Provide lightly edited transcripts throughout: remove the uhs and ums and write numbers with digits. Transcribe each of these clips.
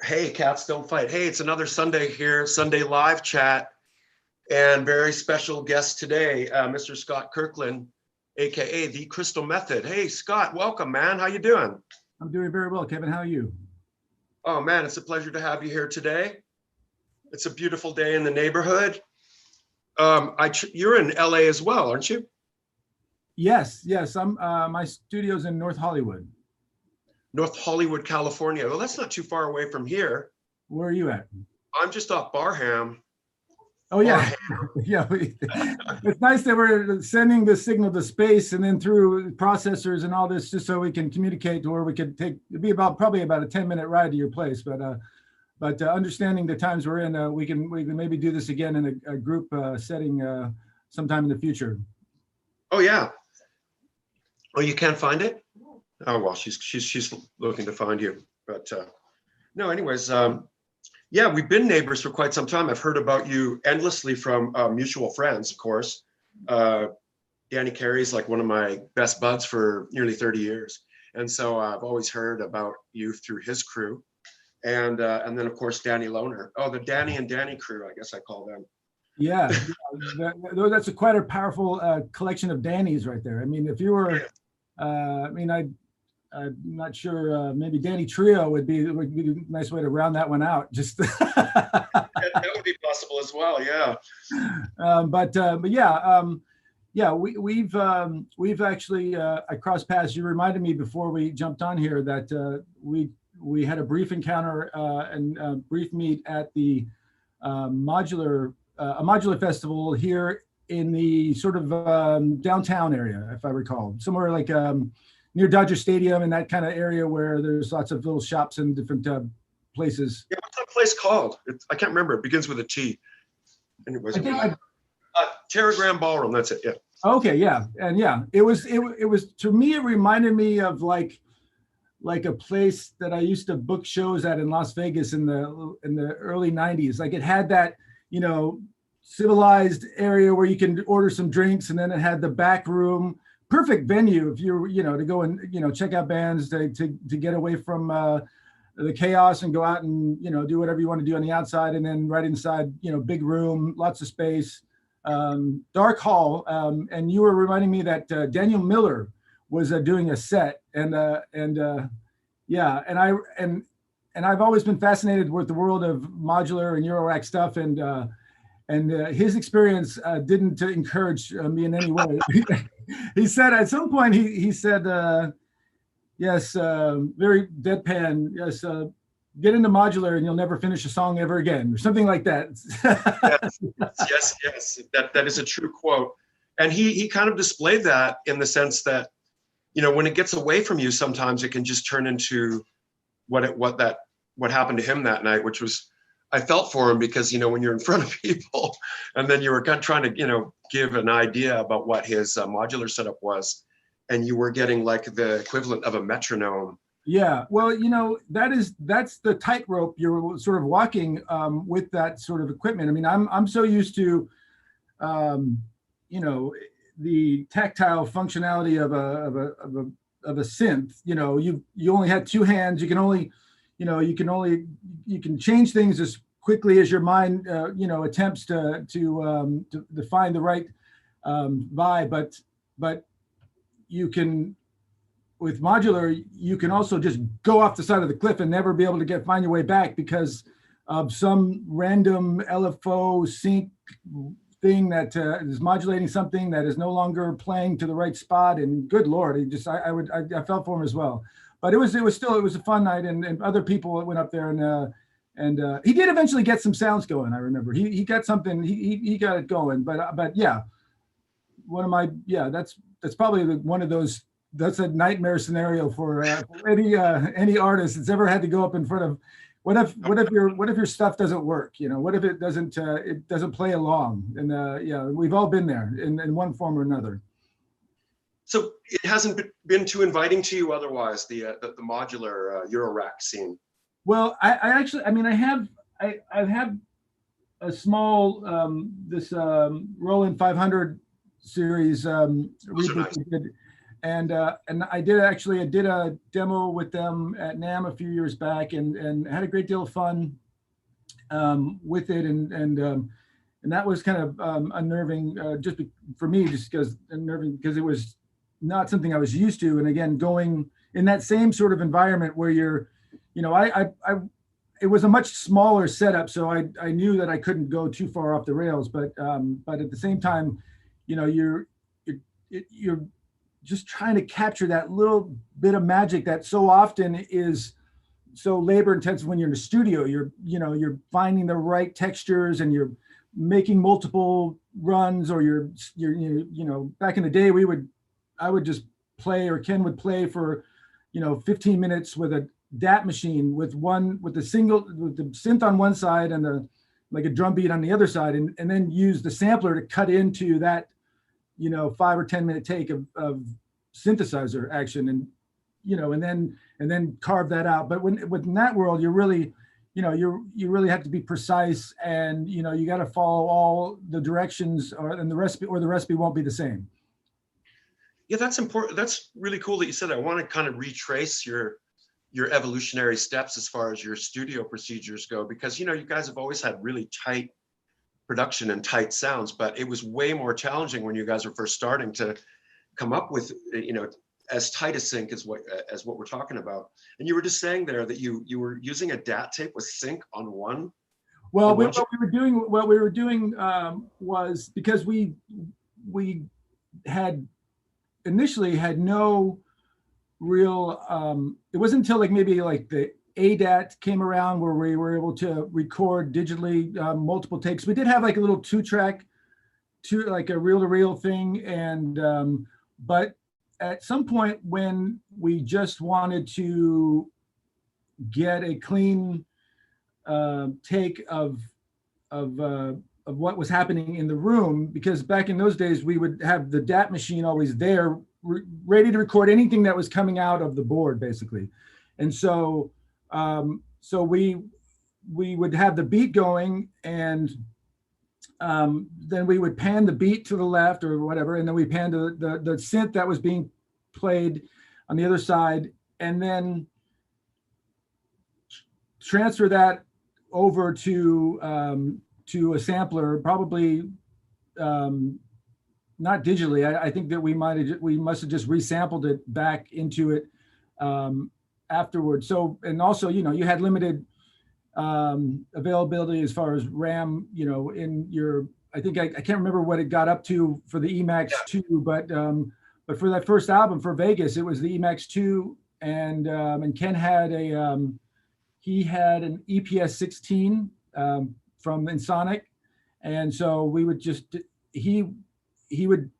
Hey, cats don't fight. Hey, it's another Sunday here, Sunday live chat, and very special guest today, Mr. Scott Kirkland, aka the Crystal Method. Hey, Scott, welcome, man. How you doing? I'm doing very well, Kevin. How are you? Oh man, it's a pleasure to have you here today. It's a beautiful day in the neighborhood. You're in LA as well, aren't you? Yes. I'm. My studio's in North Hollywood. North Hollywood, California. Well, that's not too far away from here. Where are you at? I'm just off Barham. Oh yeah, yeah. It's nice that we're sending the signal to space and then through processors and all this, just so we can communicate to where we could take. It'd be probably about a 10-minute ride to your place, but understanding the times we're in, we can maybe do this again in a group setting sometime in the future. Oh yeah. Oh, you can't find it? Oh well, she's looking to find you. But no, anyways, yeah, we've been neighbors for quite some time. I've heard about you endlessly from mutual friends, of course. Danny Carey's like one of my best buds for nearly 30 years, and so I've always heard about you through his crew, and then of course Danny Loner. Oh, the Danny and Danny crew, I guess I call them. Yeah, that's quite a powerful collection of Dannys right there. I mean, if you were, I'm not sure. Maybe Danny Trio would be a nice way to round that one out. Just that would be possible as well. Yeah. But yeah. We've actually I crossed paths. You reminded me before we jumped on here that we had a brief encounter and a brief meet at the Modular festival here in the sort of downtown area, if I recall, somewhere like near Dodger Stadium and that kind of area where there's lots of little shops and different places. Yeah, what's that place called? I can't remember. It begins with a T. Anyways, Terragram Ballroom. That's it. Yeah. Okay. Yeah. And yeah, it was to me. It reminded me of like a place that I used to book shows at in Las Vegas in the early 90s. Like it had that, civilized area where you can order some drinks, and then it had the back room. Perfect venue if you're, to go and, check out bands to get away from the chaos and go out and, do whatever you want to do on the outside. And then right inside, big room, lots of space, dark hall. And you were reminding me that Daniel Miller was doing a set and I've always been fascinated with the world of modular and Eurorack stuff. And his experience didn't encourage me in any way. He said at some point, he said, yes, very deadpan, yes, get into modular and you'll never finish a song ever again, or something like that. Yes. That is a true quote. And he kind of displayed that in the sense that, when it gets away from you, sometimes it can just turn into what happened to him that night, which was, I felt for him because, when you're in front of people and then you were kind of trying to, give an idea about what his modular setup was, and you were getting like the equivalent of a metronome. Yeah, well, that's the tightrope you're sort of walking with that sort of equipment. I mean, I'm so used to, the tactile functionality of a synth. You only had two hands. You can only you can change things as quickly as your mind attempts to find the right vibe, but you can, with modular, you can also just go off the side of the cliff and never be able to find your way back because of some random LFO sync thing that is modulating something that is no longer playing to the right spot. And good Lord, I felt for him as well. But it was a fun night, and other people went up there, and he did eventually get some sounds going. I remember he got something, he got it going. But yeah, that's probably one of those. That's a nightmare scenario for any artist that's ever had to go up in front of. What if your stuff doesn't work? What if it doesn't play along? And yeah, we've all been there in one form or another. So it hasn't been too inviting to you otherwise, the modular Eurorack scene. Well, I have a small this Roland 500 series. Nice. And I did a demo with them at NAMM a few years back, and had a great deal of fun with it, and that was kind of unnerving, for me, just because unnerving, because it was not something I was used to. And again, going in that same sort of environment where you're, it was a much smaller setup, so I knew that I couldn't go too far off the rails. But at the same time, you're just trying to capture that little bit of magic that so often is so labor intensive when you're in the studio. You're finding the right textures, and you're making multiple runs, or you're back in the day I would just play, or Ken would play for 15 minutes with a DAT machine with the synth on one side and like a drum beat on the other side, and then use the sampler to cut into that 5 or 10 minute take of synthesizer action, and then carve that out. But within that world, you're really you really have to be precise, and you got to follow all the directions, or the recipe won't be the same. Yeah, that's important. That's really cool that you said that. I want to kind of retrace your evolutionary steps as far as your studio procedures go, because you guys have always had really tight production and tight sounds, but it was way more challenging when you guys were first starting to come up with as tight a sync as what we're talking about. And you were just saying there that you were using a DAT tape with sync on one. Well, what we were doing was, because we had initially had no real, it wasn't until maybe the ADAT came around where we were able to record digitally multiple takes. We did have a little 2-track, like a reel-to-reel thing, and but at some point when we just wanted to get a clean take of what was happening in the room, because back in those days we would have the DAT machine always there, ready to record anything that was coming out of the board, basically. And so we would have the beat going, and then we would pan the beat to the left or whatever, and then we pan to the synth that was being played on the other side, and then transfer that over to a sampler, probably not digitally. I think that we must have just resampled it back into it afterwards. So, and also, you had limited availability as far as RAM, in your, I think I can't remember what it got up to for the Emax 2, but for that first album for Vegas, it was the Emax 2, and Ken had he had an EPS 16 from Insonic, and so we would just he would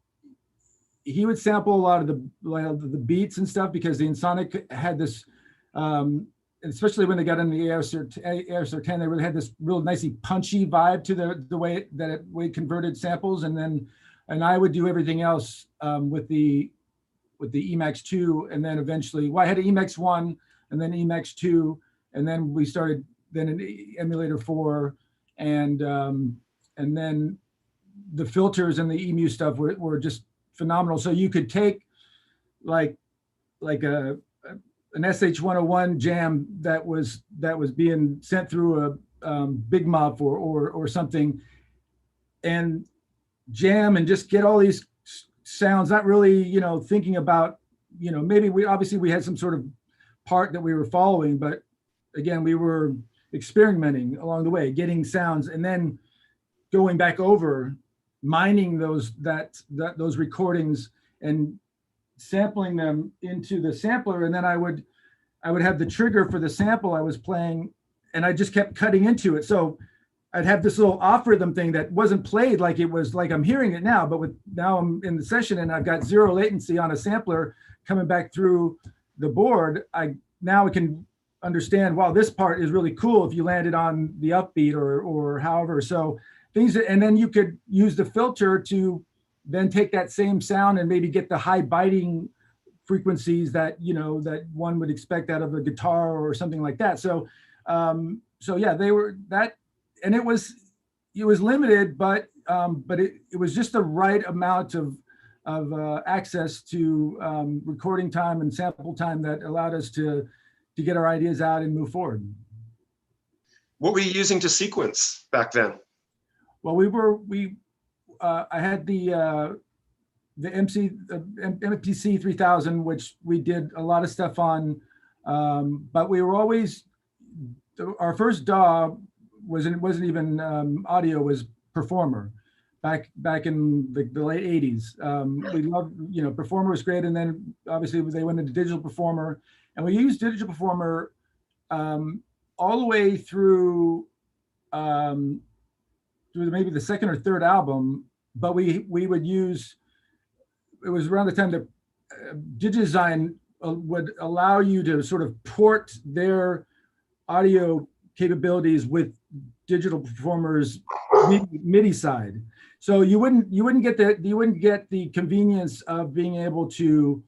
sample a lot of the beats and stuff, because the Insonic had this, especially when they got in the ASR 10, they really had this real nicely punchy vibe to the way that it converted samples, and I would do everything else with the Emax 2, and then eventually, I had an Emax 1 and then Emax 2, and then we started then an emulator 4, and then the filters and the EMU stuff were just phenomenal. So you could take like an SH-101 jam that was being sent through a big mob or something, and jam and just get all these sounds, not really thinking about maybe we had some sort of part that we were following, but again, we were experimenting along the way, getting sounds, and then going back over, mining those recordings and sampling them into the sampler. And then I would have the trigger for the sample I was playing, and I just kept cutting into it. So I'd have this little off rhythm thing that wasn't played like it was, like I'm hearing it now, but now I'm in the session and I've got 0 latency on a sampler coming back through the board. Now I can understand, wow, this part is really cool if you landed on the upbeat or however. So and then you could use the filter to then take that same sound and maybe get the high biting frequencies that that one would expect out of a guitar or something like that. So yeah, they were that, and it was limited, but it was just the right amount of access to recording time and sample time that allowed us to get our ideas out and move forward. What were you using to sequence back then? Well, I had the MPC 3000, which we did a lot of stuff on, but we were always, our first DAW wasn't even audio, was Performer back in the late 80s. We loved, Performer was great, and then obviously they went into Digital Performer, and we used Digital Performer all the way through maybe the second or third album, but we would use, it was around the time that DigiDesign would allow you to sort of port their audio capabilities with Digital Performer's MIDI side. So you wouldn't get the convenience of being able to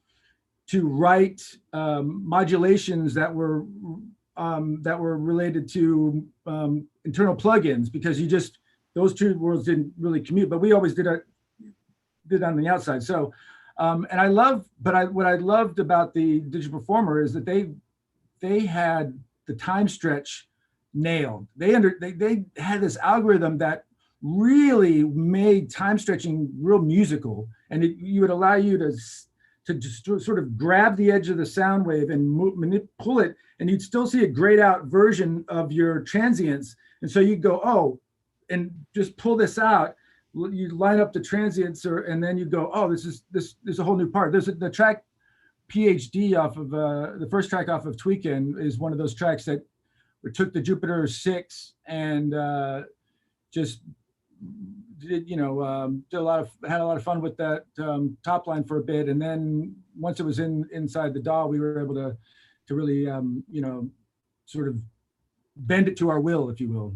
write modulations that were related to internal plugins, because those two worlds didn't really commute. But we always did on the outside. So, what I loved about the Digital Performer is that they had the time stretch nailed. They had this algorithm that really made time stretching real musical, and you would allow you to just sort of grab the edge of the sound wave and pull it, and you'd still see a grayed out version of your transients. And so you'd go, oh, and just pull this out. You line up the transients, and then you go, oh, this is a whole new part. There's the track PhD off of the first track off of Tweakin' is one of those tracks that we took the Jupiter 6 and just did had a lot of fun with that top line for a bit, and then once it was inside the DAW, we were able to really sort of bend it to our will, if you will.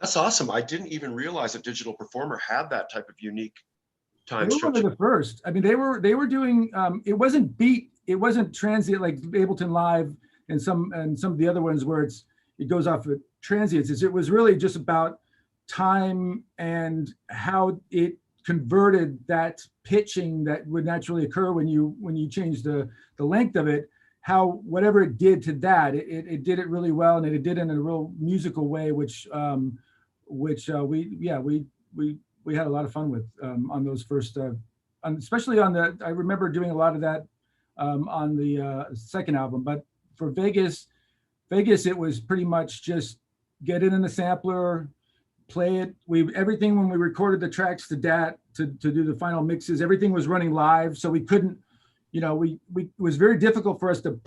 That's awesome. I didn't even realize that Digital Performer had that type of unique time structure. They were one of the first. I mean, they were doing it wasn't beat, it wasn't transient like Ableton Live and some of the other ones where it goes off of transients. It was really just about time and how it converted that pitching that would naturally occur when you change the length of it, how whatever it did to that, it did it really well, and it did it in a real musical way, which we had a lot of fun with on those first, especially on the, I remember doing a lot of that on the second album. But for Vegas, it was pretty much just get it in the sampler, play it. Everything when we recorded the tracks to DAT to do the final mixes, everything was running live, so we couldn't, it was very difficult for us to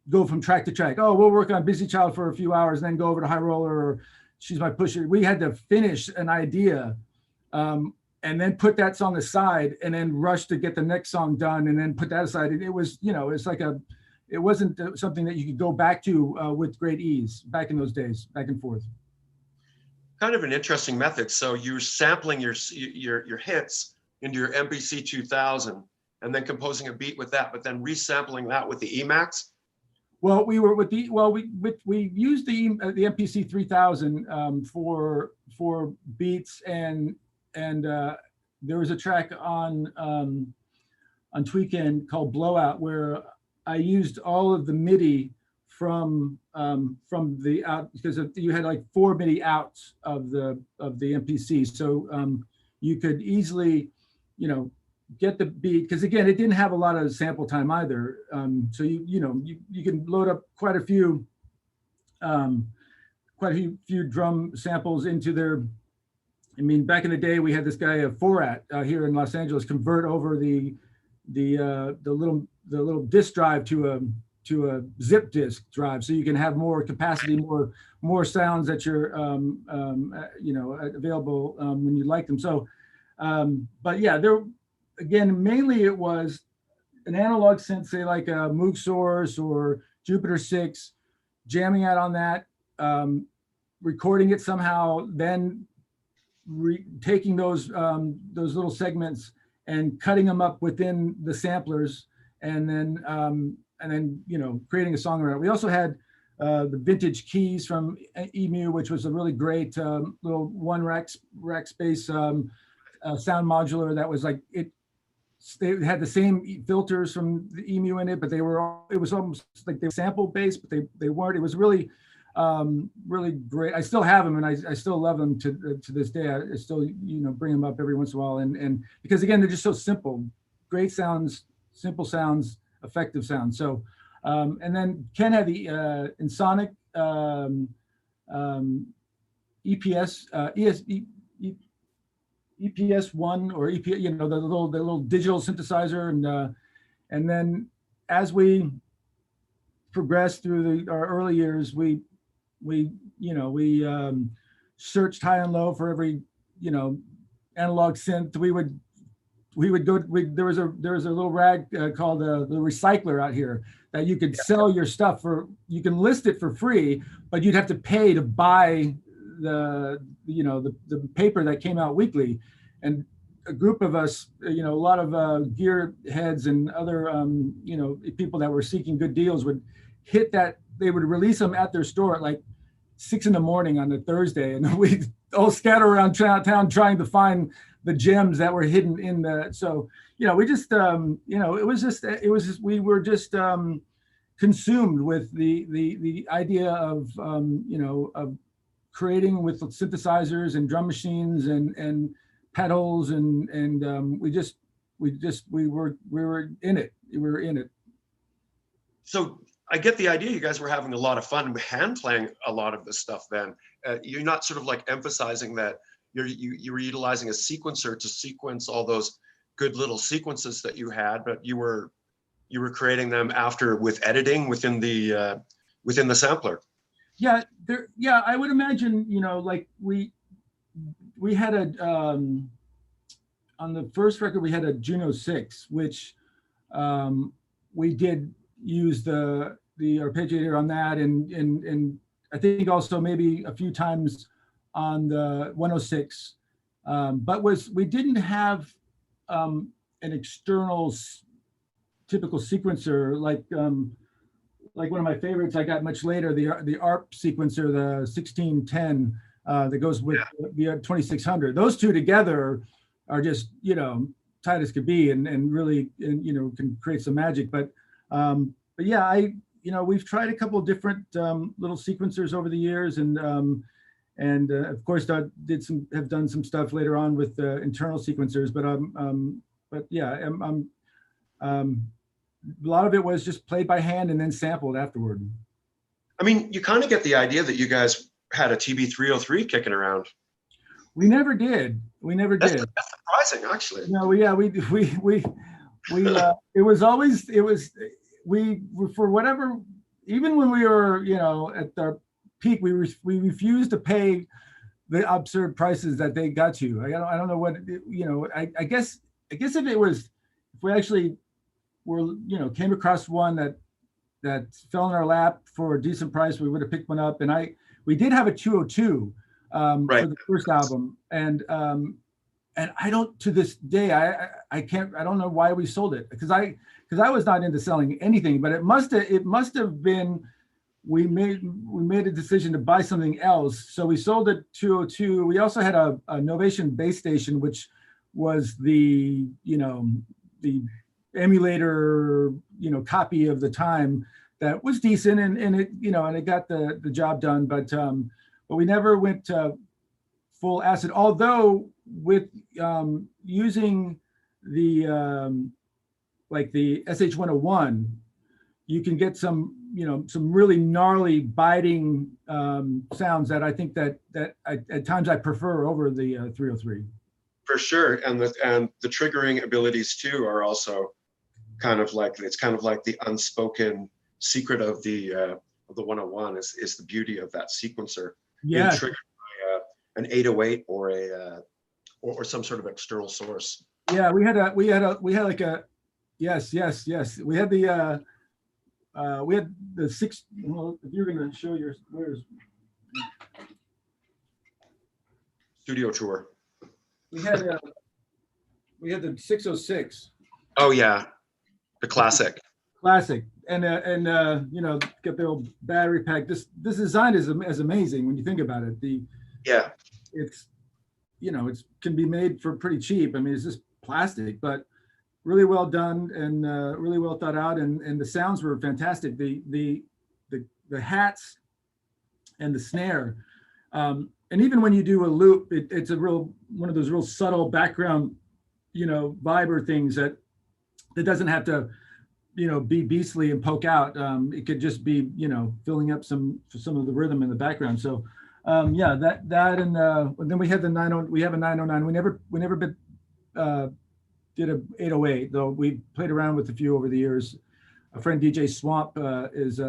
go from track to track. Oh, we'll work on Busy Child for a few hours and then go over to High Roller or She's My Pusher. We had to finish an idea and then put that song aside and then rush to get the next song done and then put that aside. It was, it's like it wasn't something that you could go back to with great ease back in those days, back and forth. Kind of an interesting method. So you're sampling your hits into your MPC 2000 and then composing a beat with that, but then resampling that with the Emacs. Well, we used the MPC 3000 for beats, and there was a track on Tweakin' called Blowout where I used all of the MIDI from the out, because you had like 4 MIDI outs of the MPC, so you could easily get the beat, because again, it didn't have a lot of sample time either. So you can load up quite a few drum samples into their. I mean, back in the day, we had this guy Forat here in Los Angeles convert over the little disk drive to a zip disk drive, so you can have more capacity, more sounds that you're available when you like them. So, but yeah, again, mainly it was an analog synth, say like a Moog Source or Jupiter 6, jamming out on that, recording it somehow, then taking those little segments and cutting them up within the samplers, and then creating a song around it. We also had the vintage keys from Emu, which was a really great little one rack space sound modular that was like they had the same filters from the Emu in it, but it was almost like they were sample based, but they weren't. It was really really great. I still have them, and I still love them to this day. I still bring them up every once in a while, and because again they're just so simple, great sounds, simple sounds, effective sounds. So and then Ken had the Ensoniq EPS EPS1 or EP, the little digital synthesizer, and then as we progressed through our early years, we searched high and low for every analog synth. We would go. There was a little rag called the recycler out here that you could sell your stuff for. You can list it for free, but you'd have to pay to buy the paper that came out weekly. And a group of us, a lot of gear heads and other people that were seeking good deals would hit that. They would release them at their store at like 6 a.m. on a Thursday, and we'd all scatter around town trying to find the gems that were hidden in the. So we just we were just consumed with the idea of of creating with synthesizers and drum machines and pedals and we were in it. We were in it. So I get the idea you guys were having a lot of fun hand playing a lot of this stuff then. You're not sort of like emphasizing that you were utilizing a sequencer to sequence all those good little sequences that you had, but you were creating them after with editing within the sampler. Yeah, I would imagine, like we had on the first record, we had a Juno 6, which we did use the arpeggiator on that, and I think also maybe a few times on the 106, but we didn't have an external typical sequencer like one of my favorites I got much later, the ARP sequencer, the 1610 that goes with the 2600. Those two together are just tight as could be, and really can create some magic. But yeah, we've tried a couple of different little sequencers over the years, and of course have done some stuff later on with internal sequencers. But yeah, a lot of it was just played by hand and then sampled afterward. I mean, you kind of get the idea that you guys had a TB-303 kicking around. We never did. That's surprising, actually. No, we for whatever, even when we were at our peak, we refused to pay the absurd prices that they got to. I don't know what I guess if we actually came across one that fell in our lap for a decent price, we would have picked one up. And we did have a 202 right. for the first album, and I don't, to this day, I don't know why we sold it, because I was not into selling anything, but it must have been we made a decision to buy something else, so we sold it 202. We also had a Novation base station, which was the emulator copy of the time that was decent, and it got the job done, but we never went full acid, although with using the like the SH-101, you can get some really gnarly biting sounds that I think that at times I prefer over the 303. For sure, and the triggering abilities too are also kind of like the unspoken secret of the 101 is the beauty of that sequencer. Yeah, being triggered by an 808 or some sort of external source. Yeah, we had like a yes. We had the six. Well, if you're gonna show yours, where's studio tour? We had the 606. Oh yeah, the classic. And get the old battery pack. This design is amazing when you think about it. you know, it can be made for pretty cheap. I mean, it's just plastic, but really well done and really well thought out. And the sounds were fantastic. The hats and the snare. And even when you do a loop, it's a real, one of those real subtle background, you know, viber things that doesn't have to, you know, be beastly and poke out. It could just be, you know, filling up some of the rhythm in the background. So yeah, that and then we had the 90, we have a 909. We never been, did a 808, though we played around with a few over the years. A friend DJ Swamp has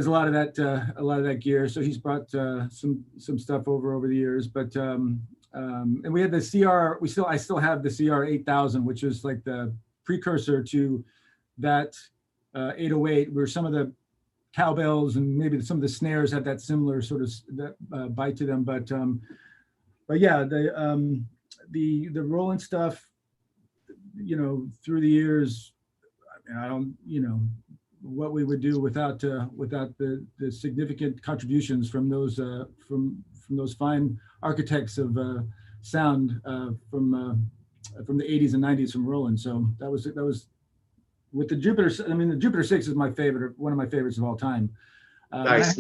a lot of that gear, so he's brought some stuff over the years. But and we had the CR. I still have the CR 8000, which is like the precursor to that 808, where some of the cowbells and maybe some of the snares had that similar sort of bite to them. But yeah, the Roland stuff, you know, through the years, I don't, you know, what we would do without the significant contributions from those fine architects of sound from the 80s and 90s from Roland. So that was with the Jupiter. I mean, the Jupiter 6 is my favorite, one of my favorites of all time. Nice.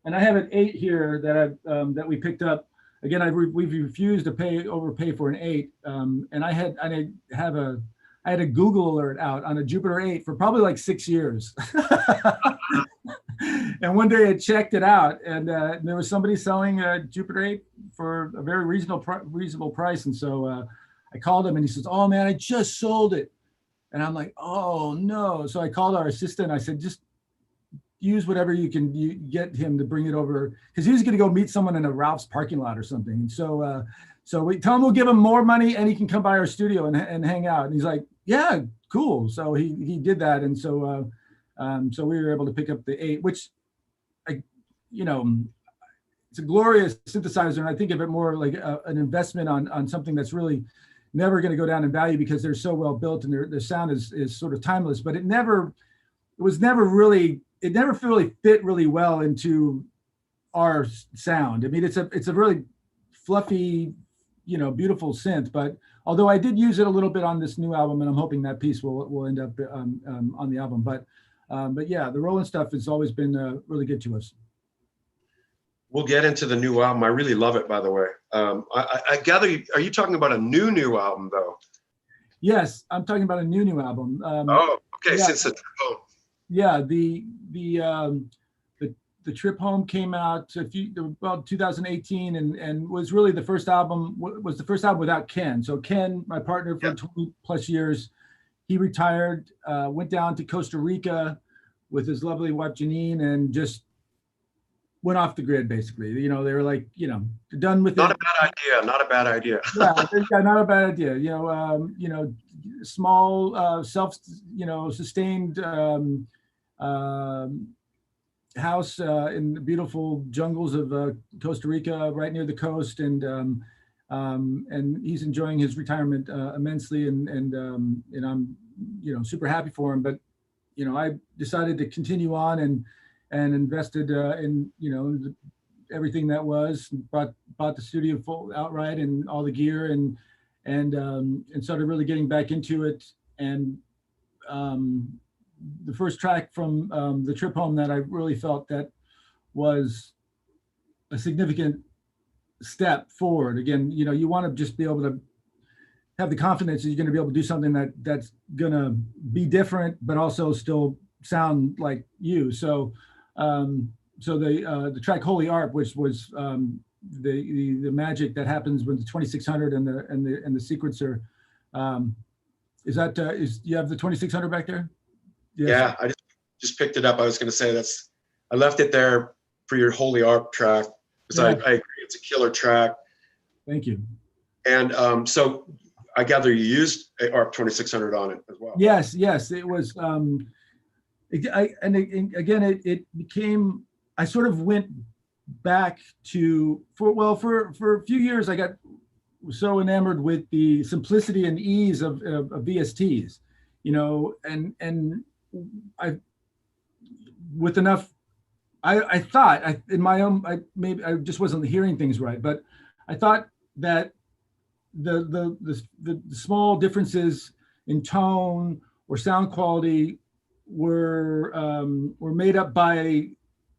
And I have an 8 here that we picked up. Again, we've refused to overpay for an 8, and I had a Google alert out on a Jupiter 8 for probably like 6 years. And one day I checked it out, and there was somebody selling a Jupiter 8 for a very reasonable price. And so I called him, and he says, "Oh man, I just sold it." And I'm like, "Oh no." So I called our assistant. I said, "Just use whatever you can get him to bring it over," because he was going to go meet someone in a Ralph's parking lot or something. And so we tell him we'll give him more money and he can come by our studio and hang out. And he's like, "Yeah, cool." So he did that. And so so we were able to pick up the 8, which, you know, it's a glorious synthesizer. And I think of it more like an investment on something that's really never going to go down in value because they're so well built and their sound is sort of timeless. But it never really fit really well into our sound. I mean, it's a really fluffy, you know, beautiful synth. But although I did use it a little bit on this new album, and I'm hoping that piece will end up on the album. But yeah, the Roland stuff has always been really good to us. We'll get into the new album. I really love it, by the way. I gather, are you talking about a new album, though? Yes, I'm talking about a new album. Oh, okay. Yeah. Since the Trip Home. Yeah, the Trip Home came out about 2018, and was really the first album. Was the first album without Ken. So Ken, my partner for 20 plus years, he retired, went down to Costa Rica with his lovely wife Janine, and just went off the grid, basically. You know, they were like, you know, done with it. Not a bad idea. Yeah, not a bad idea. You know, small, sustained house in the beautiful jungles of Costa Rica, right near the coast, and he's enjoying his retirement immensely, and I'm, you know, super happy for him. But you know, I decided to continue on and invested in, you know, everything that was, bought the studio full outright and all the gear, and started really getting back into it. And the first track from the Trip Home that I really felt that was a significant step forward. Again, you know, you want to just be able to have the confidence that you're going to be able to do something that's going to be different, but also still sound like you. So the track Holy Arp, which was the magic that happens with the 2600 and the sequencer. Is you have the 2600 back there? Yes. Yeah, I just picked it up. I was going to say I left it there for your Holy Arp track, because I agree, it's a killer track. Thank you. And so I gather you used ARP 2600 on it as well. Yes, it was. It became. I sort of went back to for a few years. I got so enamored with the simplicity and ease of VSTs, you know, and I with enough. I thought in my own, maybe I just wasn't hearing things right, but I thought that the small differences in tone or sound quality were made up by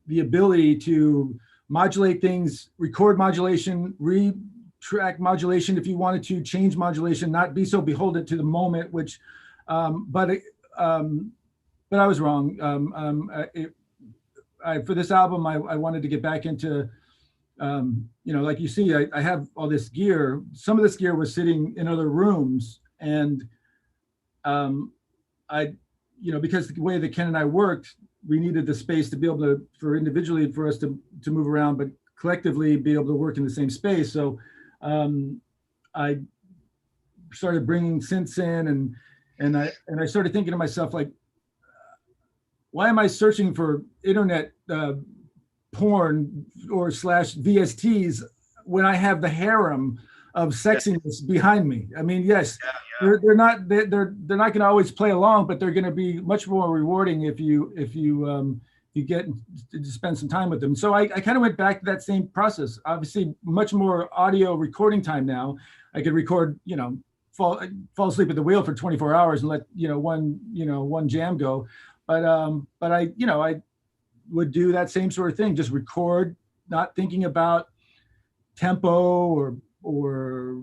the ability to modulate things, record modulation, retrack modulation if you wanted to, change modulation, not be so beholden to the moment, which, but I was wrong. For this album, I wanted to get back into, like you see, I have all this gear. Some of this gear was sitting in other rooms, and because the way that Ken and I worked, we needed the space to be able to, for us to move around, but collectively be able to work in the same space. So I started bringing synths in, and I started thinking to myself, like, why am I searching for internet porn or / VSTs when I have the harem of sexiness behind me? I mean, yes, they're not going to always play along, but they're going to be much more rewarding if you get to spend some time with them. So I kind of went back to that same process. Obviously, much more audio recording time now. I could record, fall asleep at the wheel for 24 hours and let one jam go. But I would do that same sort of thing, just record, not thinking about tempo or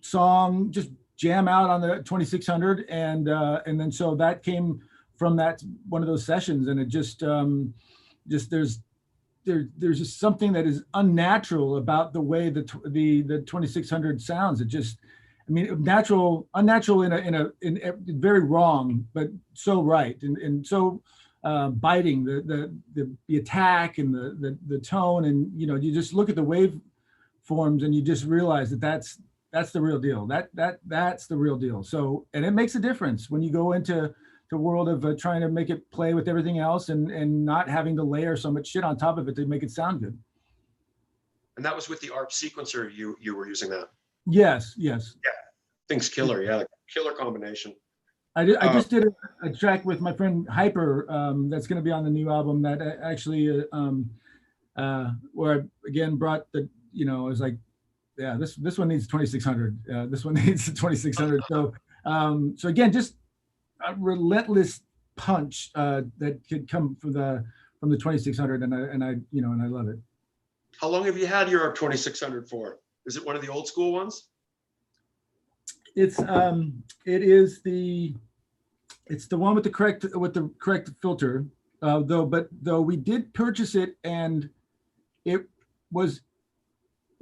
song, just jam out on the 2600, and then so that came from one of those sessions, and it just there's just something that is unnatural about the way the 2600 sounds. It just, unnatural in very wrong, but so right, and so biting, the attack and the tone, and you just look at the wave forms and you just realize that's the real deal. That's the real deal. So, and it makes a difference when you go into the world of trying to make it play with everything else and not having to layer so much shit on top of it to make it sound good. And that was with the ARP sequencer. You were using that. Yes. Yeah, thing's killer. Yeah, killer combination. I just did a track with my friend Hyper that's going to be on the new album that actually where I again brought the, it was like, yeah, this one needs 2600. This one needs 2600. So again, just a relentless punch that could come from the 2600, and I love it. How long have you had your 2600 for? Is it one of the old school ones? It's the one with the correct filter, though we did purchase it, and we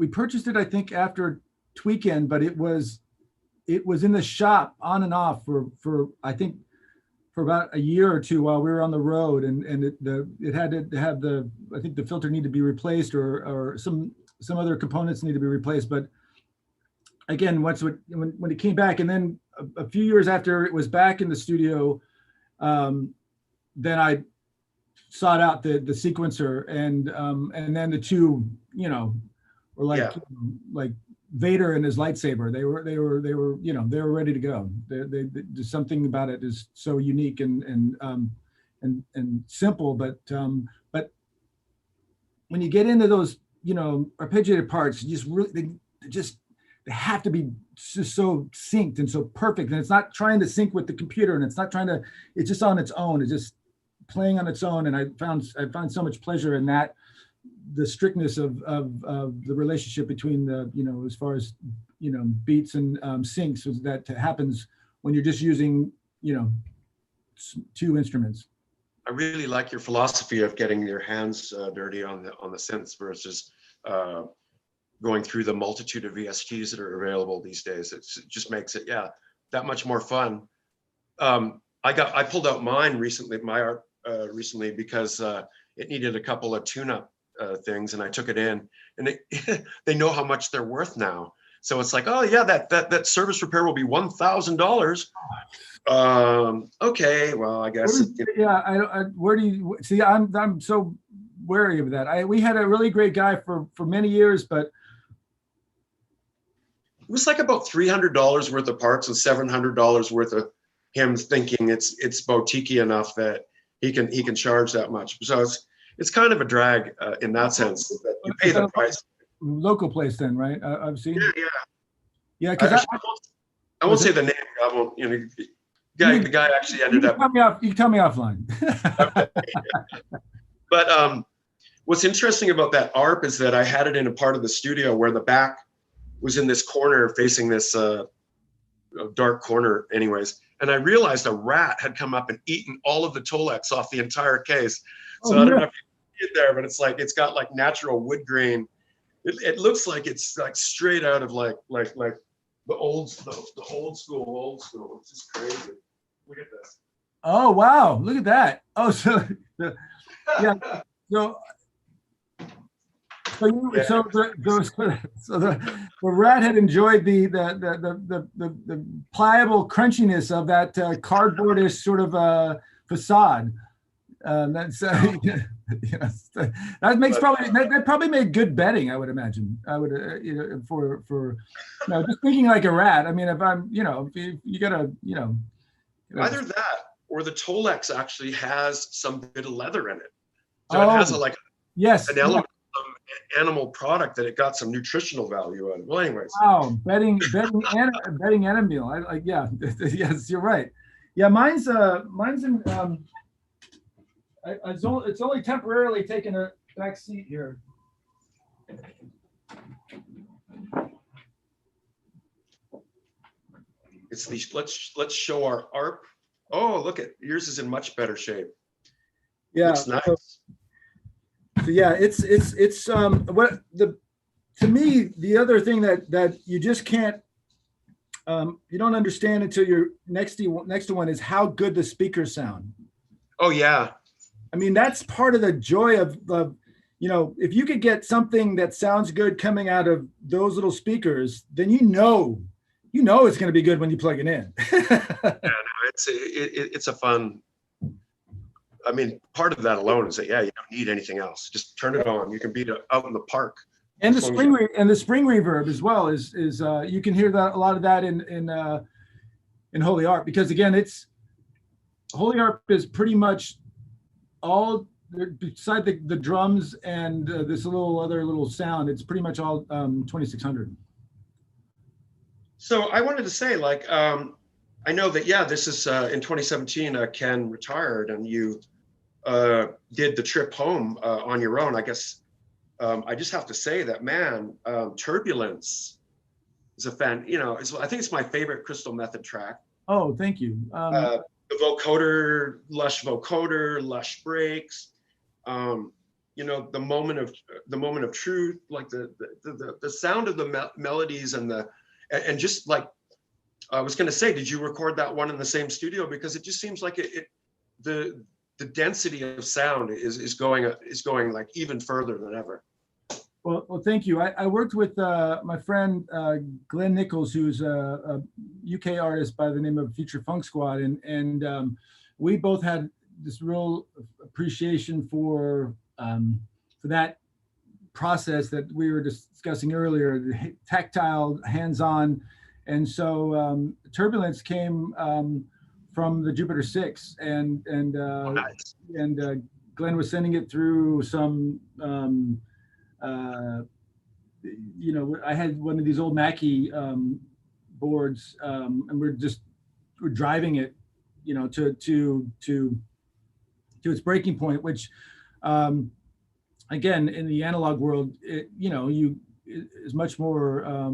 purchased it, I think, after Tweekend, but it was in the shop on and off for I think for about a year or two while we were on the road, and it had to have I think the filter needed to be replaced, or some other components need to be replaced. But again, when it came back, and then a few years after it was back in the studio, then I sought out the sequencer, and then the two, were like Vader and his lightsaber. They were ready to go. There's something about it is so unique and simple, but when you get into those arpeggiated parts, you just really they have to be just so synced and so perfect, and it's not trying to sync with the computer, and it's just on its own. It's just playing on its own, and I found so much pleasure in that. The strictness of the relationship between as far as beats and syncs that happens when you're just using two instruments. I really like your philosophy of getting your hands dirty on the synths versus going through the multitude of VSTs that are available these days. It just makes it that much more fun. I pulled out mine recently, recently, because it needed a couple of tune-up things, and I took it in, and they know how much they're worth now. So it's like, oh yeah, that service repair will be $1,000. Okay, well, I guess. Where do you see? I'm so wary of that. We had a really great guy for many years, but it was like about $300 worth of parts and $700 worth of him thinking it's boutique enough that he can charge that much. So it's kind of a drag in that sense, that you pay the price. local place then, right? I've seen. Yeah, yeah. Yeah, because I won't say the name. I won't. You know, the guy actually ended up. You can tell me offline. But what's interesting about that ARP is that I had it in a part of the studio where the back was in this corner facing this dark corner anyways. And I realized a rat had come up and eaten all of the Tolex off the entire case. So I don't know if you see it there, but it's like, it's got like natural wood grain. It looks like it's like straight out of like the old school. It's just crazy. Look at this. Oh, wow. Look at that. Oh, so yeah. So the rat had enjoyed the pliable crunchiness of that cardboardish sort of facade. That's yes, that makes that probably made good bedding, I would imagine. I would for just thinking like a rat. I mean, if I'm if you gotta either that or the Tolex actually has some bit of leather in it. So it has an element of animal product that it got some nutritional value out of. Well, anyways. Wow, bedding and a meal. I yeah, yes, you're right. Yeah, mine's in it's only temporarily taken a back seat here. It's these. Let's show our ARP. Oh, look at yours is in much better shape. Yeah, looks nice. So yeah, it's what to me the other thing that you just can't you don't understand until you're next to one is how good the speakers sound. Oh yeah. I mean, that's part of the joy of if you could get something that sounds good coming out of those little speakers, then you know it's going to be good when you plug it in. Yeah, no, it's a fun. I mean, part of that alone is that you don't need anything else. Just turn it on. You can be out in the park. And the spring reverb as well is you can hear that a lot of that in Holy Arp, because again, it's Holy Arp is pretty much all beside the drums and this other little sound. It's pretty much all 2600. So I wanted to say, like, I know that this is in 2017. Ken retired, and you did the trip home on your own. I guess I just have to say that, man, Turbulence is a fan. I think it's my favorite Crystal Method track. Oh, thank you. The vocoder, lush breaks. The moment of truth, like the sound of the melodies and just like I was going to say, did you record that one in the same studio? Because it just seems like the density of sound is going like even further than ever. Well, thank you. I worked with my friend Glenn Nichols, who's a UK artist by the name of Future Funk Squad, and we both had this real appreciation for that process that we were discussing earlier, the tactile, hands-on. And so Turbulence came from the Jupiter 6, and nice. And Glenn was sending it through some I had one of these old Mackie boards, and we're driving it, to its breaking point, which again, in the analog world, it is much more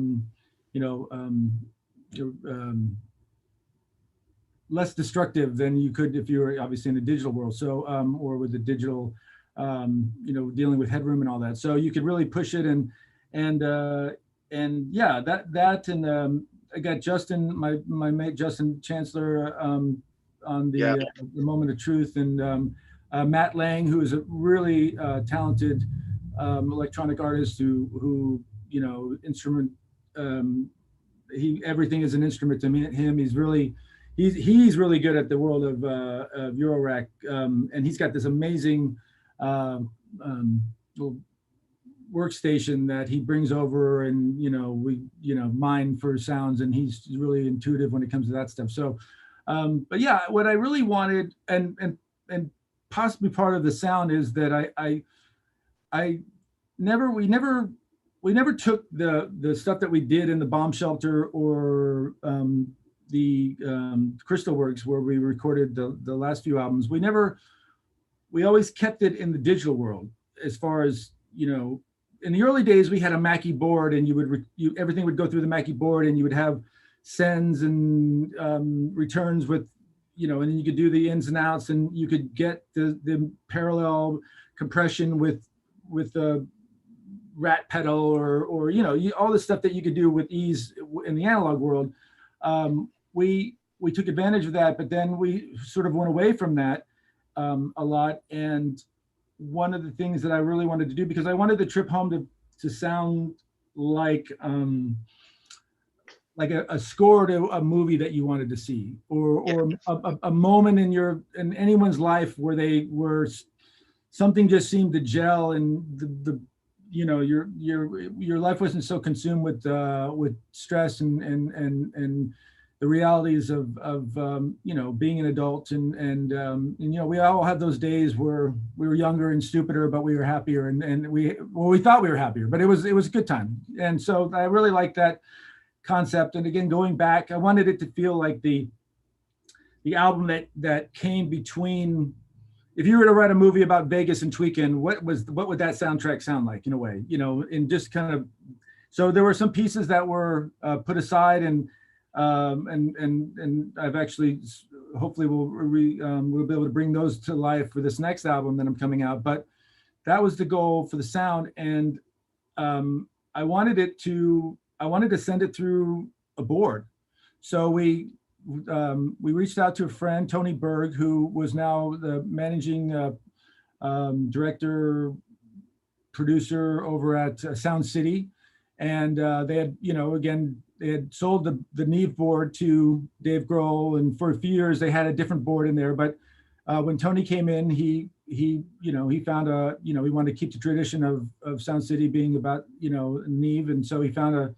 less destructive than you could if you were obviously in the digital world. So or with the digital dealing with headroom and all that. So you could really push it and I got Justin, my mate Justin Chancellor on the Moment of Truth, and Matt Lang, who is a really talented electronic artist who instrument. Everything is an instrument to him. He's really good at the world of Eurorack, and he's got this amazing little workstation that he brings over, and we mine for sounds, and he's really intuitive when it comes to that stuff. So but yeah, what I really wanted and possibly part of the sound is that we never we never took the stuff that we did in the bomb shelter or the Crystal Works where we recorded the last few albums. We always kept it in the digital world. As far as, you know, in the early days we had a Mackie board, and everything would go through the Mackie board, and you would have sends and returns with, you know, and then you could do the ins and outs, and you could get the parallel compression with the rat pedal or you know, all the stuff that you could do with ease in the analog world. We took advantage of that, but then we sort of went away from that a lot. And one of the things that I really wanted to do, because I wanted the trip home to sound like a score to a movie that you wanted to see, or a moment in anyone's life where something just seemed to gel, and the you know, your life wasn't so consumed with stress and the realities of you know, being an adult, and you know, we all had those days where we were younger and stupider, but we were happier, and we thought we were happier, but it was a good time. And so I really like that concept. And again, going back, I wanted it to feel like the album that came between. If you were to write a movie about Vegas and Tweakin', what would that soundtrack sound like, in a way, you know, and just kind of, so there were some pieces that were put aside, and I've actually, hopefully we'll be able to bring those to life for this next album that I'm coming out. But that was the goal for the sound. And I wanted to send it through a board. So we reached out to a friend, Tony Berg, who was now the managing director, producer over at Sound City. And they had, you know, again, they had sold the Neve board to Dave Grohl, and for a few years they had a different board in there. But when Tony came in, he you know, he found you know, he wanted to keep the tradition of Sound City being about, you know, Neve. And so he found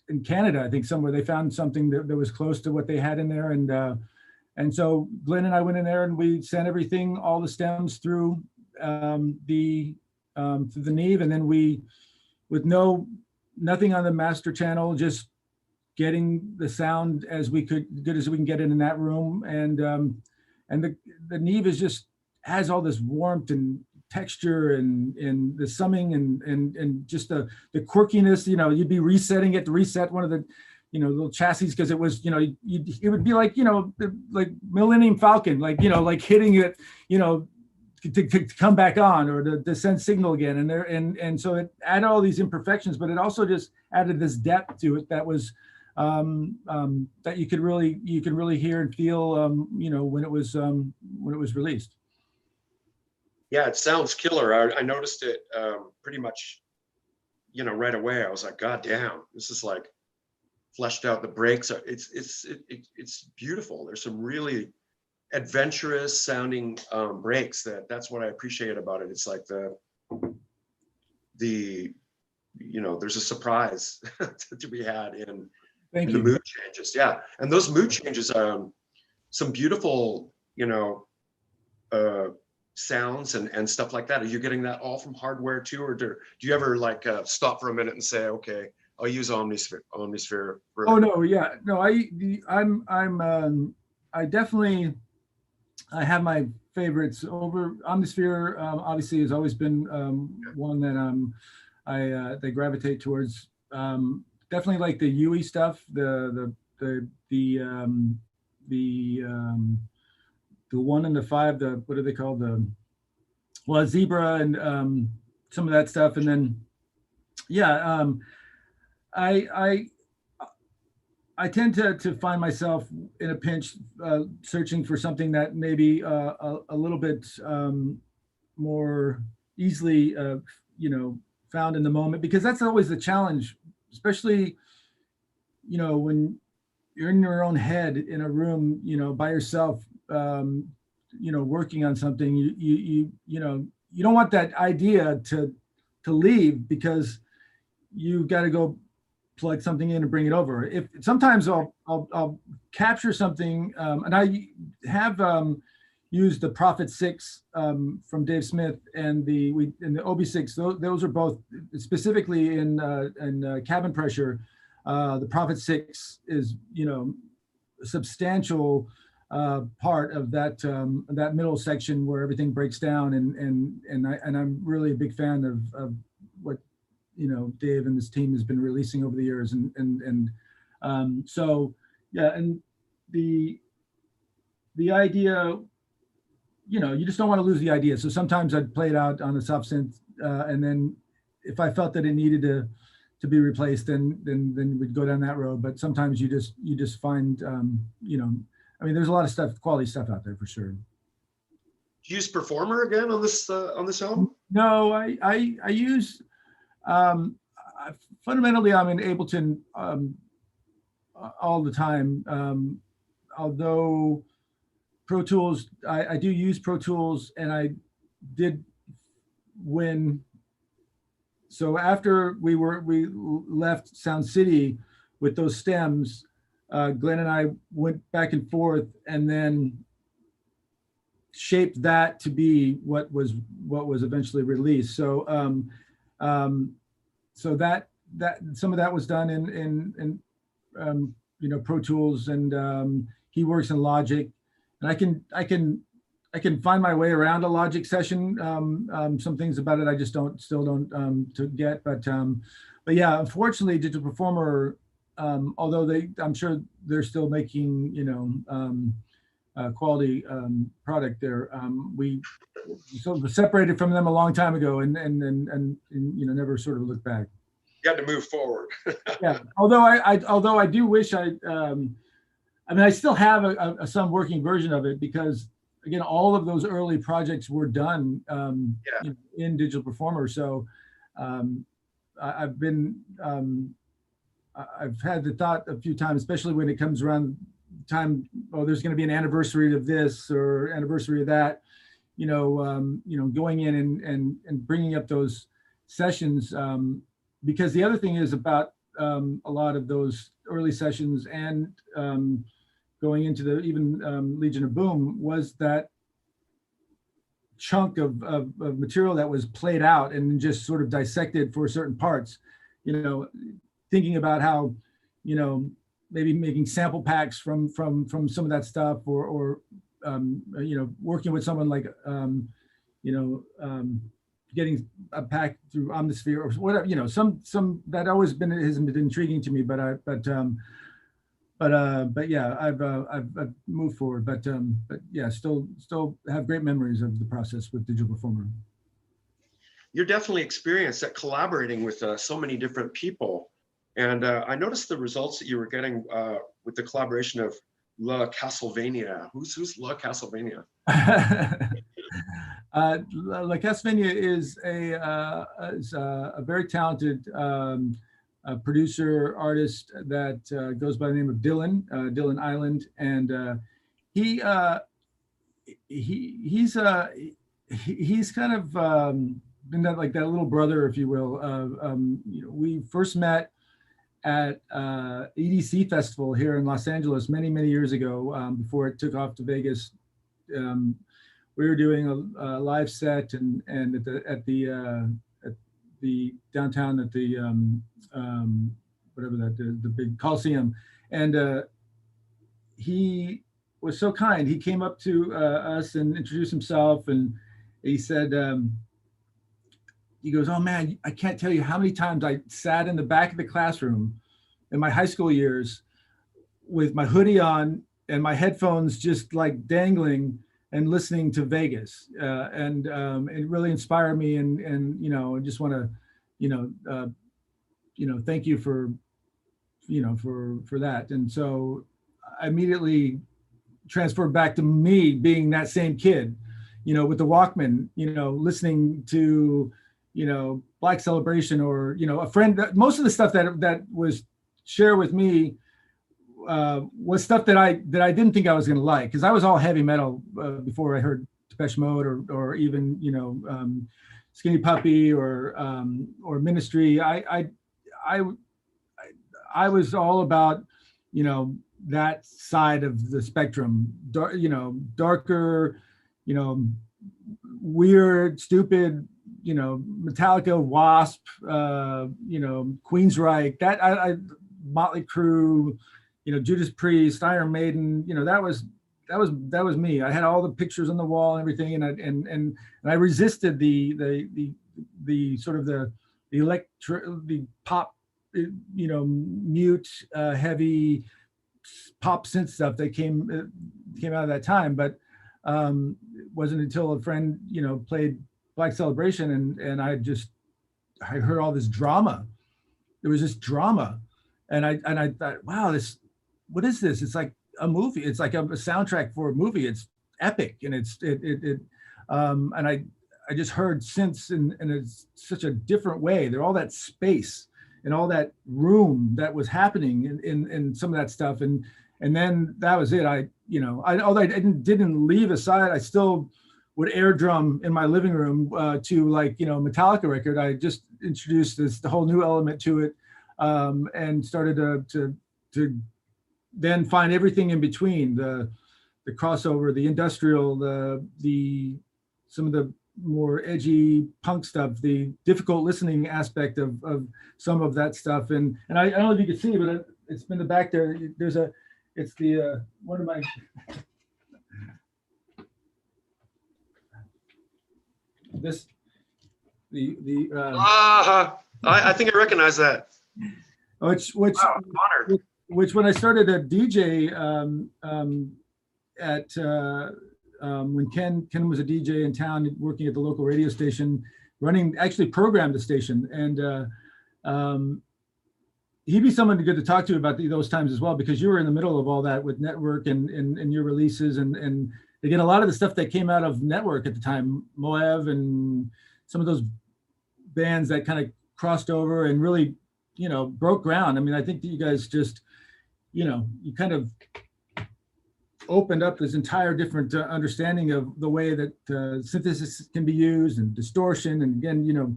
in Canada, I think somewhere, they found something that was close to what they had in there. And so Glenn and I went in there, and we sent everything, all the stems through the Neve. And then we, with nothing on the master channel, just getting the sound as good as we can get it in that room. And the Neve is just has all this warmth and texture and the summing and just the quirkiness. You know, you'd be resetting it to reset one of the, you know, little chassis, because it was, you know, it would be like, you know, like Millennium Falcon, like, you know, like hitting it, you know, to come back on, or to send signal again. And so it added all these imperfections, but it also just added this depth to it that was that you can really hear and feel, you know, when it was released. Yeah, it sounds killer. I noticed it pretty much, you know, right away. I was like, God damn, this is like fleshed out. The breaks are, it's beautiful. There's some really adventurous sounding breaks. That's what I appreciate about it. It's like the you know, there's a surprise to be had in the mood changes. Yeah, and those mood changes are some beautiful, you know, sounds and stuff like that. Are you getting that all from hardware too, or do you ever like stop for a minute and say, okay, I'll use Omnisphere for... Oh no, yeah, no, I definitely, I have my favorites over Omnisphere. Obviously has always been one that they gravitate towards. Definitely like the UE stuff, the 1 and the 5, what are they called? Zebra and some of that stuff. And then, yeah, I tend to find myself in a pinch searching for something that maybe a little bit more easily, you know, found in the moment, because that's always the challenge, especially, you know, when you're in your own head in a room, you know, by yourself, you know, working on something. You know, you don't want that idea to leave, because you've got to go plug something in and bring it over. If sometimes I'll capture something, and I have used the Prophet 6 from Dave Smith and the OB6. Those are both specifically in cabin pressure. The Prophet 6 is, you know, a substantial part of that middle section where everything breaks down, and I'm really a big fan of what, you know, Dave and his team has been releasing over the years, so yeah, and the idea, you know, you just don't want to lose the idea. So sometimes I'd play it out on a soft synth, and then if I felt that it needed to be replaced, then we'd go down that road. But sometimes you just find, you know, I mean, there's a lot of quality stuff out there for sure. Do you use Performer again on this album? No, I use fundamentally I'm in Ableton all the time. Although Pro Tools, I do use Pro Tools, and I did when. So after we left Sound City with those stems, Glenn and I went back and forth, and then shaped that to be what was eventually released. So so that some of that was done in you know, Pro Tools, and he works in Logic, and I can find my way around a Logic session. Some things about it I just still don't to get, but yeah, unfortunately, Digital Performer, although I'm sure they're still making, you know, quality product there. We sort of separated from them a long time ago, and you know, never sort of looked back. You got to move forward. Yeah, although I do wish I mean, I still have some working version of it, because again, all of those early projects were done in Digital Performer. So I've had the thought a few times, especially when it comes around time, oh, there's going to be an anniversary of this or anniversary of that, you know, going in and bringing up those sessions, because the other thing is about a lot of those early sessions and going into the even Legion of Boom was that chunk of material that was played out and just sort of dissected for certain parts, you know, thinking about how, you know, maybe making sample packs from some of that stuff, or you know, working with someone like, you know, getting a pack through Omnisphere or whatever, you know, some that always has been intriguing to me, but yeah, I've moved forward, but yeah, still have great memories of the process with Digital Performer. You're definitely experienced at collaborating with so many different people. And I noticed the results that you were getting with the collaboration of La Castlevania. Who's La Castlevania? La Castlevania is a very talented producer, artist that goes by the name of Dylan Island, and he's kind of been that little brother, if you will. You know, we first met at EDC Festival here in Los Angeles many years ago, before it took off to Vegas. We were doing a live set and at the downtown at the whatever the big Coliseum, and he was so kind. He came up to us and introduced himself, and he said, he goes, "Oh man, I can't tell you how many times I sat in the back of the classroom in my high school years with my hoodie on and my headphones just like dangling and listening to Vegas." And it really inspired me, and you know, I just want to, you know, thank you for, you know, for that. And so I immediately transferred back to me being that same kid, you know, with the Walkman, you know, listening to, you know, Black Celebration, or, you know, a friend. Most of the stuff that was shared with me was stuff that I didn't think I was going to like, because I was all heavy metal before I heard Depeche Mode or even, you know, Skinny Puppy or Ministry. I was all about, you know, that side of the spectrum, you know, darker, you know, weird, stupid, you know, Metallica, Wasp, you know, Queensryche, Motley Crue, you know, Judas Priest, Iron Maiden, you know, that was me. I had all the pictures on the wall and everything, and I resisted the sort of the pop, you know, mute, heavy pop synth stuff that came out of that time. But it wasn't until a friend, you know, played Black Celebration, and I heard all this drama. There was this drama, and I thought, wow, what is this? It's like a movie. It's like a soundtrack for a movie. It's epic, and and I just heard synths in it's such a different way. They're all that space and all that room that was happening in some of that stuff, and then that was it. Although I didn't leave aside, I still would air drum in my living room to, like, you know, Metallica record. I just introduced the whole new element to it, and started to then find everything in between, the crossover, the industrial, the some of the more edgy punk stuff, the difficult listening aspect of some of that stuff. And I don't know if you can see, but it's in the back there. It's the one of my I think I recognize that. Which Wow, I'm honored. which when I started a DJ when Ken was a DJ in town, working at the local radio station, actually programmed the station, and he'd be someone good to talk to about those times as well, because you were in the middle of all that with Network and your releases, and again, a lot of the stuff that came out of Network at the time, Moev and some of those bands that kind of crossed over and really, you know, broke ground. I mean, I think that you guys just, you know, you kind of opened up this entire different understanding of the way that synthesis can be used, and distortion, and again, you know,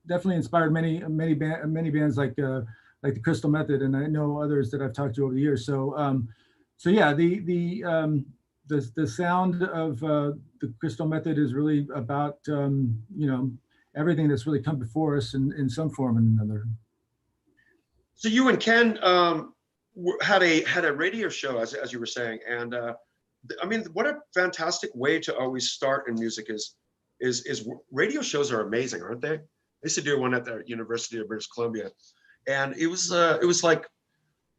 definitely inspired many bands like the Crystal Method, and I know others that I've talked to over the years. So yeah, the sound of the Crystal Method is really about you know, everything that's really come before us in some form or another. So you and Ken had a radio show, as you were saying, and I mean, what a fantastic way to always start in music is radio shows are amazing, aren't they? I used to do one at the University of British Columbia, and it was like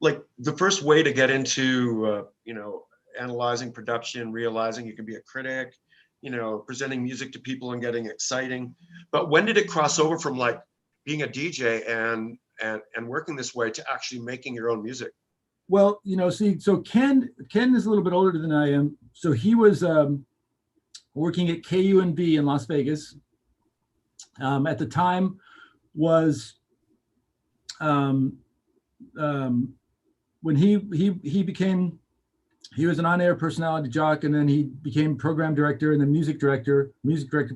the first way to get into you know, analyzing production, realizing you can be a critic, you know, presenting music to people and getting exciting. But when did it cross over from like being a DJ and working this way to actually making your own music? Well, you know, see, so Ken is a little bit older than I am. So he was working at KUNV in Las Vegas. At the time was when he was an on-air personality jock, and then he became program director, and then music director,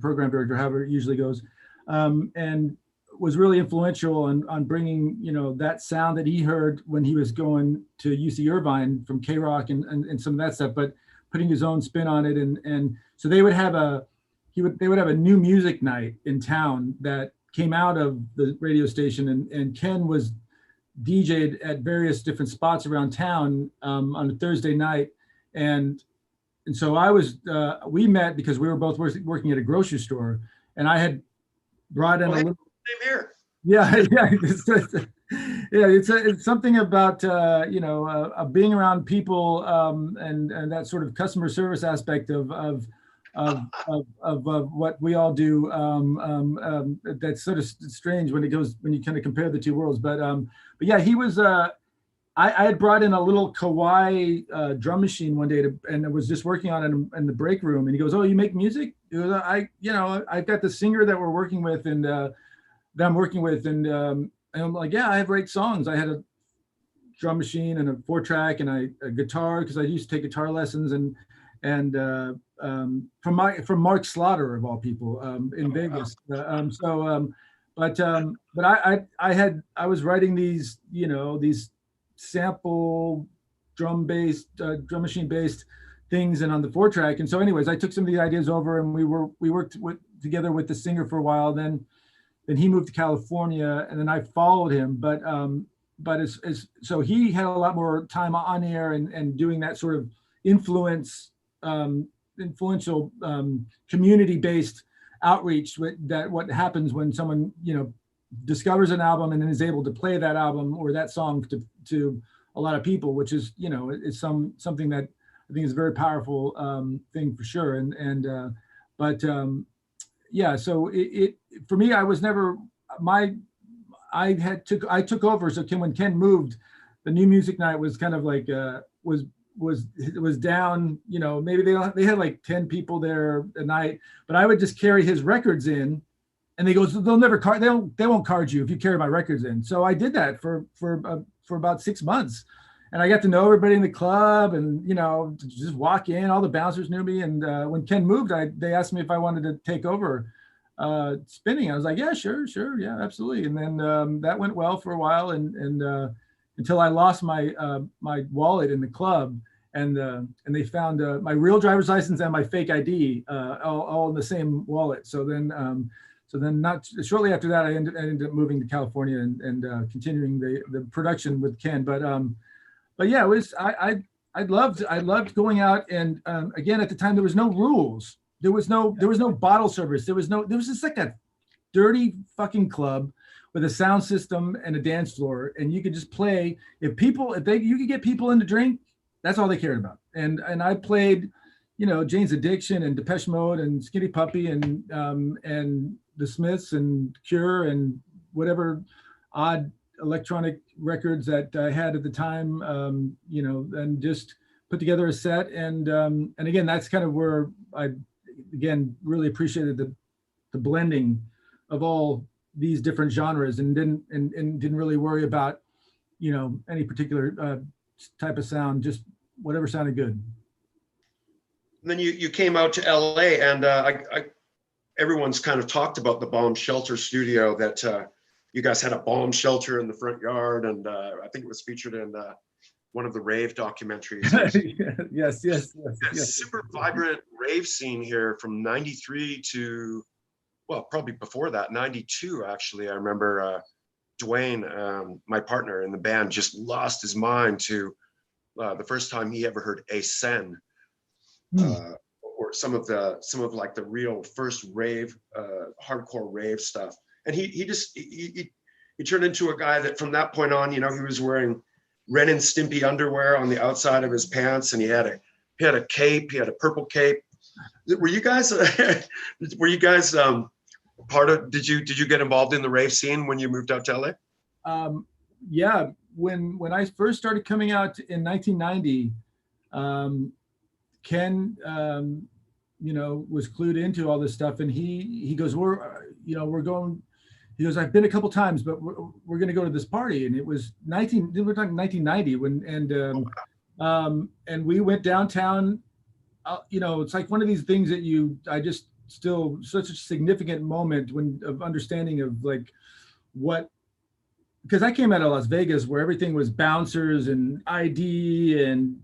program director, however it usually goes, and was really influential on bringing, you know, that sound that he heard when he was going to UC Irvine from K-Rock and some of that stuff, but putting his own spin on it. And so they would have a new music night in town that came out of the radio station, and Ken was DJ'd at various different spots around town on a Thursday night. And so we met because we were both working at a grocery store, and I had brought in a little. Same here. Yeah. It's something about you know, being around people and that sort of customer service aspect of what we all do. That's sort of strange when you kind of compare the two worlds. But yeah, he was. I had brought in a little Kawai drum machine one day and I was just working on it in the break room. And he goes, "Oh, you make music?" He goes, I've got the singer that we're working with and that I'm working with, and I'm like, "Yeah, I have great songs." I had a drum machine and a 4-track and a guitar, because I used to take guitar lessons, and from Mark Slaughter of all people in Vegas. But I was writing these, you know, these sample drum machine based things and on the 4-track. And so anyways, I took some of the ideas over, and we worked together with the singer for a while. Then he moved to California, and then I followed him. But so he had a lot more time on air and doing that sort of influential community-based outreach. What happens when someone, discovers an album and then is able to play that album or that song to a lot of people, which is, is something that I think is a very powerful thing for sure. Yeah, so it for me, I was never I took over. So when Ken moved, the new music night was kind of like was down. Maybe they had like 10 people there a night, but I would just carry his records in, and they won't card you if you carry my records in. So I did that for about 6 months, and I got to know everybody in the club, and just walk in. All the bouncers knew me, and when Ken moved, they asked me if I wanted to take over spinning. I was like, yeah, sure, yeah, absolutely. And then that went well for a while, and until I lost my wallet in the club, and they found my real driver's license and my fake ID all in the same wallet. So then not shortly after that, I ended up moving to California and continuing the production with Ken. But yeah, it was I loved going out, and again, at the time there was no rules. There was no bottle service. There was just like a dirty fucking club with a sound system and a dance floor, and you could just play. You could get people in to drink, that's all they cared about. And I played, Jane's Addiction and Depeche Mode and Skinny Puppy and the Smiths and Cure and whatever odd electronic records that I had at the time, and just put together a set. And again, that's kind of where I really appreciated the blending of all these different genres, and didn't really worry about any particular type of sound, just whatever sounded good. And then you came out to LA, and everyone's kind of talked about the bomb shelter studio, that you guys had a bomb shelter in the front yard, and I think it was featured in one of the Rave documentaries. Yes. Super vibrant rave scene here from 93 to, well, probably before that, 92 actually. I remember Dwayne, my partner in the band, just lost his mind to the first time he ever heard a sen, or some of like the real first rave, hardcore rave stuff. And he turned into a guy that from that point on, he was wearing Ren and Stimpy underwear on the outside of his pants, and he had a cape. He had a purple cape. Were you guys part of? Did you get involved in the rave scene when you moved out to LA? Yeah, when I first started coming out in 1990, Ken was clued into all this stuff, and he goes, we're going. He goes, I've been a couple times, but we're going to go to this party. And it was we're talking 1990 and we went downtown. It's like one of these things that I just still such a significant moment of understanding of like because I came out of Las Vegas where everything was bouncers and ID and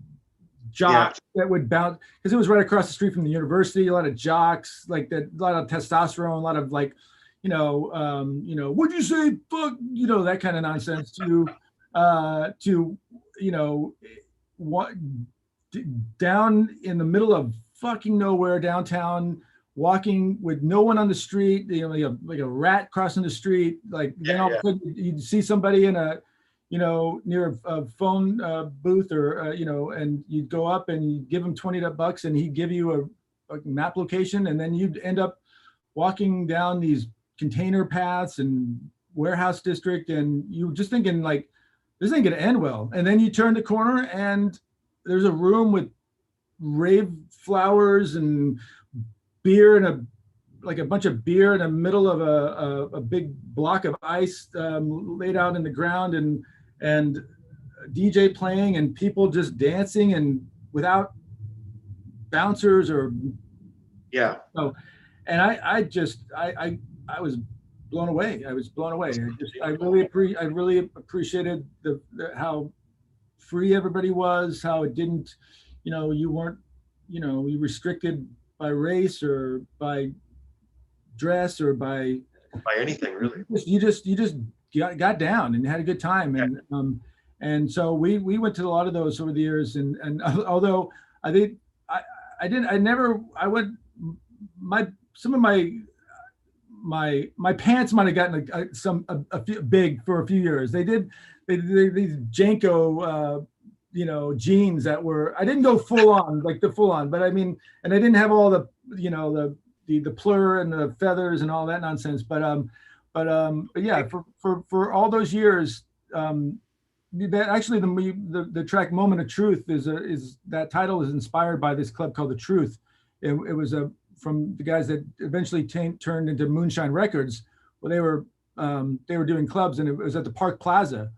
jocks that would bounce, because it was right across the street from the university. A lot of jocks, like that, a lot of testosterone, a lot of like, what'd you say? Fuck, that kind of nonsense to what down in the middle of fucking nowhere downtown, walking with no one on the street, like a rat crossing the street, like then all of a sudden you'd see somebody in a, near a phone booth or, and you'd go up and you give him $20 and he'd give you a map location, and then you'd end up walking down these container paths and warehouse district, and you were just thinking like, this ain't gonna end well. And then you turn the corner and there's a room with rave flowers and beer and a bunch of beer in the middle of a big block of ice laid out in the ground, and DJ playing and people just dancing and without bouncers or and I was blown away. I really appreciated how free everybody was, how it didn't, you weren't you restricted by race or by dress or by anything really. you just got down and had a good time. And so we went to a lot of those over the years. And although I think I went, some of my pants might have gotten a few big for a few years. They did these Janko jeans that were, I didn't go full on, but I mean, and I didn't have all the the plur and the feathers and all that nonsense. But yeah, for all those years, that actually the track "Moment of Truth" is that title is inspired by this club called The Truth. It was from the guys that eventually turned into Moonshine Records. Well, they were doing clubs, and it was at the Park Plaza,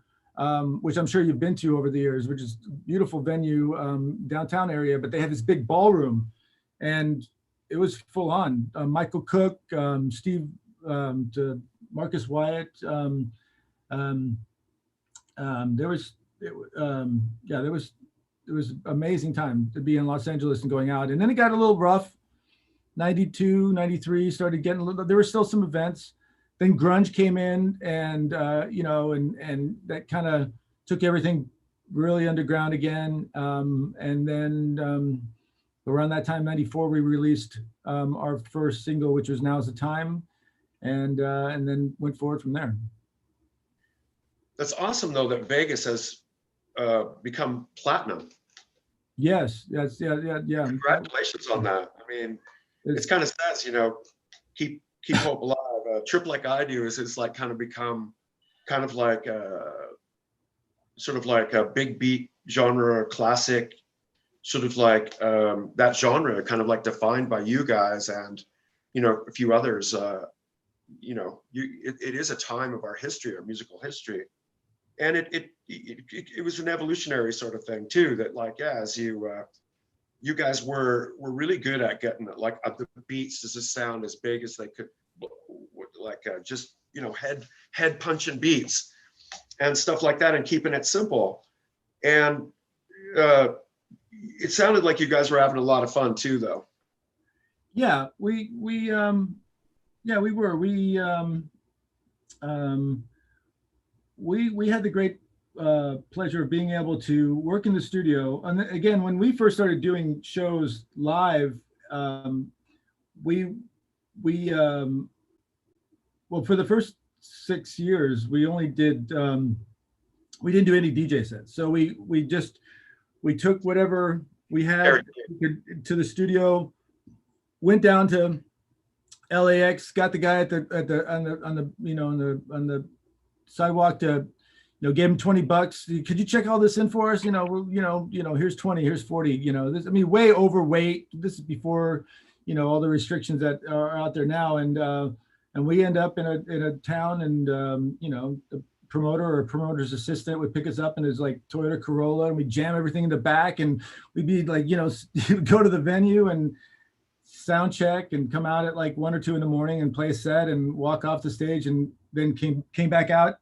which I'm sure you've been to over the years, which is a beautiful venue, downtown area. But they had this big ballroom, and it was full on. Michael Cook, Steve, Marcus Wyatt. There was amazing time to be in Los Angeles and going out. And then it got a little rough. 92, 93 started getting a little, there were still some events. Then grunge came in, and and that kind of took everything really underground again. And then around that time, 94, we released our first single, which was Now's the Time, and then went forward from there. That's awesome, though, that Vegas has become platinum. Yes. Congratulations on that. I mean, it's kind of says, keep hope alive. A trip like I do is like kind of become kind of like sort of like a big beat genre classic, sort of like that genre kind of like defined by you guys and a few others. It is a time of our history, our musical history, and it was an evolutionary sort of thing too. That like as you guys were really good at getting it, like the beats to sound as big as they could, like just head punching beats and stuff like that, and keeping it simple. And it sounded like you guys were having a lot of fun too, though. Yeah, we were. We had the great pleasure of being able to work in the studio. And again, when we first started doing shows live, well, for the first 6 years, we only did we didn't do any DJ sets. So we took whatever we had to the studio, went down to LAX, got the guy on the sidewalk to, gave him $20. Could you check all this in for us? Here's 20, here's 40. This, I mean, way overweight. This is before, all the restrictions that are out there now. And we end up in a town, and the promoter or promoter's assistant would pick us up in his like Toyota Corolla, and we jam everything in the back, and we'd be like, go to the venue and sound check and come out at like 1 or 2 in the morning and play a set and walk off the stage, and then came back out,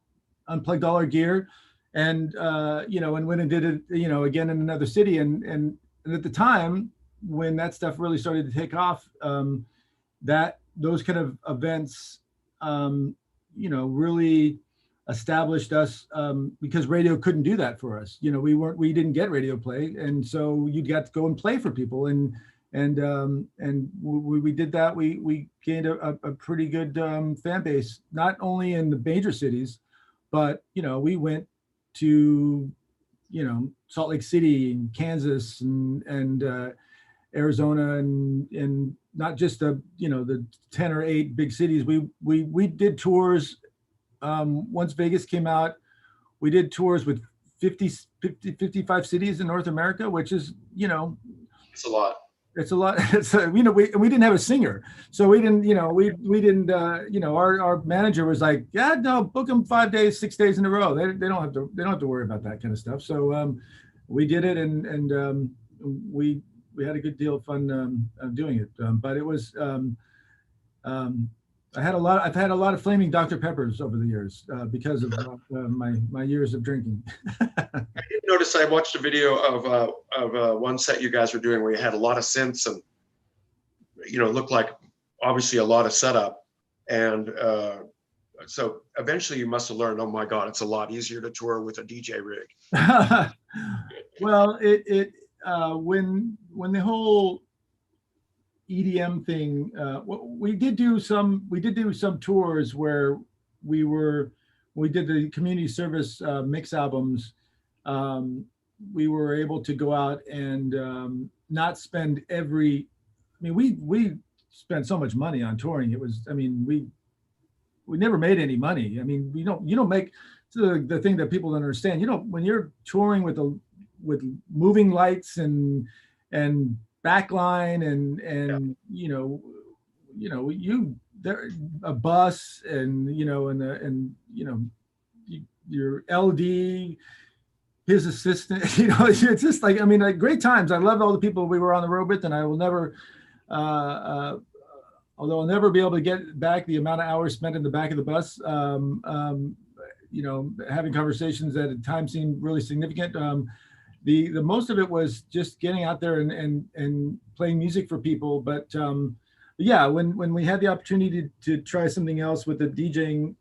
unplugged all our gear, and and went and did it again in another city. And at the time when that stuff really started to take off, those kind of events really established us, because radio couldn't do that for us. We didn't get radio play, and so you got to go and play for people, and we did that. We gained a pretty good fan base, not only in the major cities, but we went to Salt Lake City and Kansas and Arizona and not just the 10 or 8 big cities. We did tours. Once Vegas came out, we did tours with 55 cities in North America, which is it's a lot. It's a lot. We didn't have a singer, so we didn't, our manager was like, yeah, no, book them 5 days, 6 days in a row. They don't have to worry about that kind of stuff. So we did it, and we had a good deal of fun doing it. But it was I've had a lot of flaming Dr. Peppers over the years because of my years of drinking. I did notice, I watched a video of one set you guys were doing where you had a lot of synths and, you know, it looked like obviously a lot of setup. And so eventually you must have learned, oh my God, it's a lot easier to tour with a DJ rig. Well, when the whole EDM thing, we did do some tours where we did the community service mix albums. We were able to go out and not spend we spent so much money on touring. It was, I mean, we never made any money. I mean, you don't make the thing that people don't understand. You know, when you're touring with moving lights and backline and there a bus and your LD, his assistant, you know, it's just like, I mean, like great times. I love all the people we were on the road with, and I will never, although I'll never be able to get back the amount of hours spent in the back of the bus, having conversations that at times seemed really significant. The most of it was just getting out there and playing music for people. But yeah, when we had the opportunity to try something else with the DJing,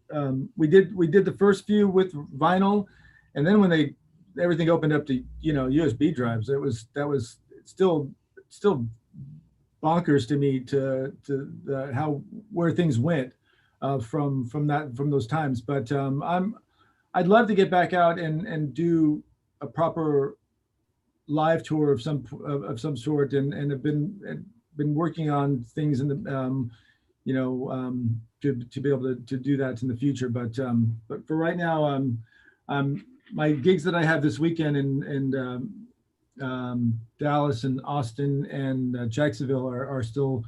we did the first few with vinyl, and then when everything opened up to USB drives, that was still bonkers to me to where things went from those times. But I'd love to get back out and do a proper live tour of some sort, and have been working on things in the to be able to do that in the future. But for right now, my gigs that I have this weekend in Dallas and Austin and Jacksonville are still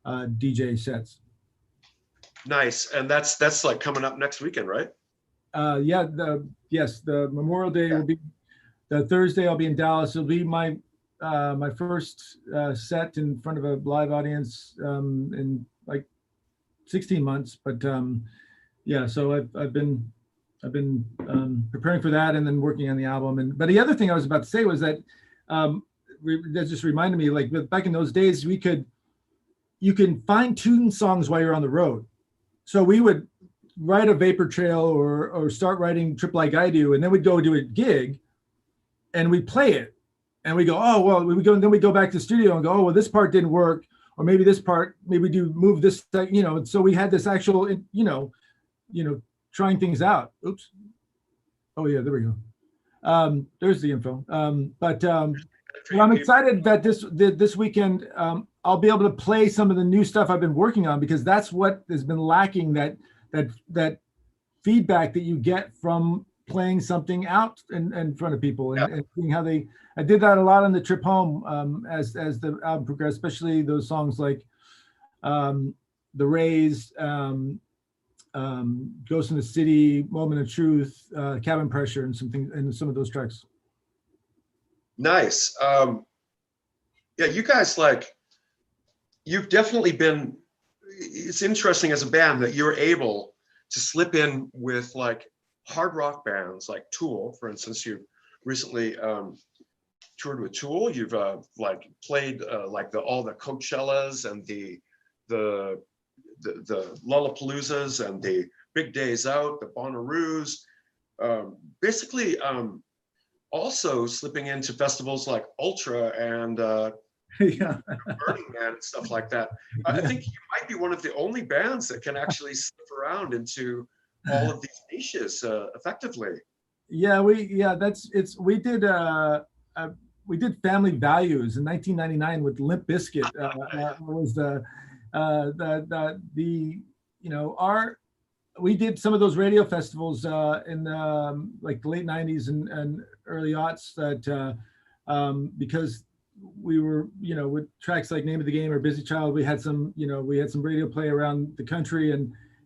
DJ sets. Nice. And that's like coming up next weekend, right? Yeah. The Memorial Day will be the Thursday. I'll be in Dallas. It'll be my first set in front of a live audience in like 16 months. But yeah, so I've been preparing for that and then working on the album. But the other thing I was about to say was that that just reminded me, like back in those days, you can fine tune songs while you're on the road. So we would write a vapor trail or start writing Trip Like I Do, and then we'd go do a gig and we play it and we go, oh, well, then we go back to the studio and go, oh, well, this part didn't work. Or maybe this part, maybe move this, so we had this actual, trying things out. Oops. Oh yeah, there we go. There's the info. But I'm excited that this weekend I'll be able to play some of the new stuff I've been working on, because that's what has been lacking, that feedback that you get from playing something out in front of people and seeing how I did that a lot on the trip home as the album progressed, especially those songs like The Rays, Ghost in the City, Moment of Truth, Cabin Pressure, and some of those tracks. Nice. Yeah, you guys, you've definitely been, it's interesting as a band that you're able to slip in with hard rock bands like Tool, for instance. You've recently toured with Tool. You've played all the Coachellas and the Lollapaloozas and the Big Days Out, the Bonnaroos, basically also slipping into festivals like Ultra and Burning Man and stuff like that. I think you might be one of the only bands that can actually slip around into all of these niches effectively. Yeah, we did Family Values in 1999 with Limp Bizkit. We did some of those radio festivals in the late 90s and early aughts that because we were, with tracks like Name of the Game or Busy Child, we had some radio play around the country,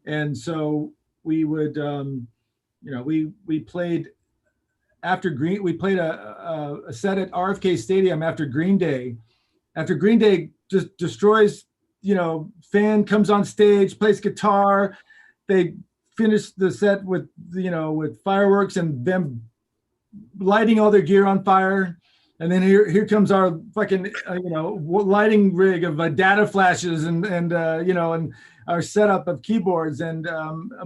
and so we would, we played after we played a set at RFK Stadium after Green Day just destroys, fan comes on stage, plays guitar. They finish the set with with fireworks and them lighting all their gear on fire. And then here comes our fucking lighting rig of data flashes and our setup of keyboards. And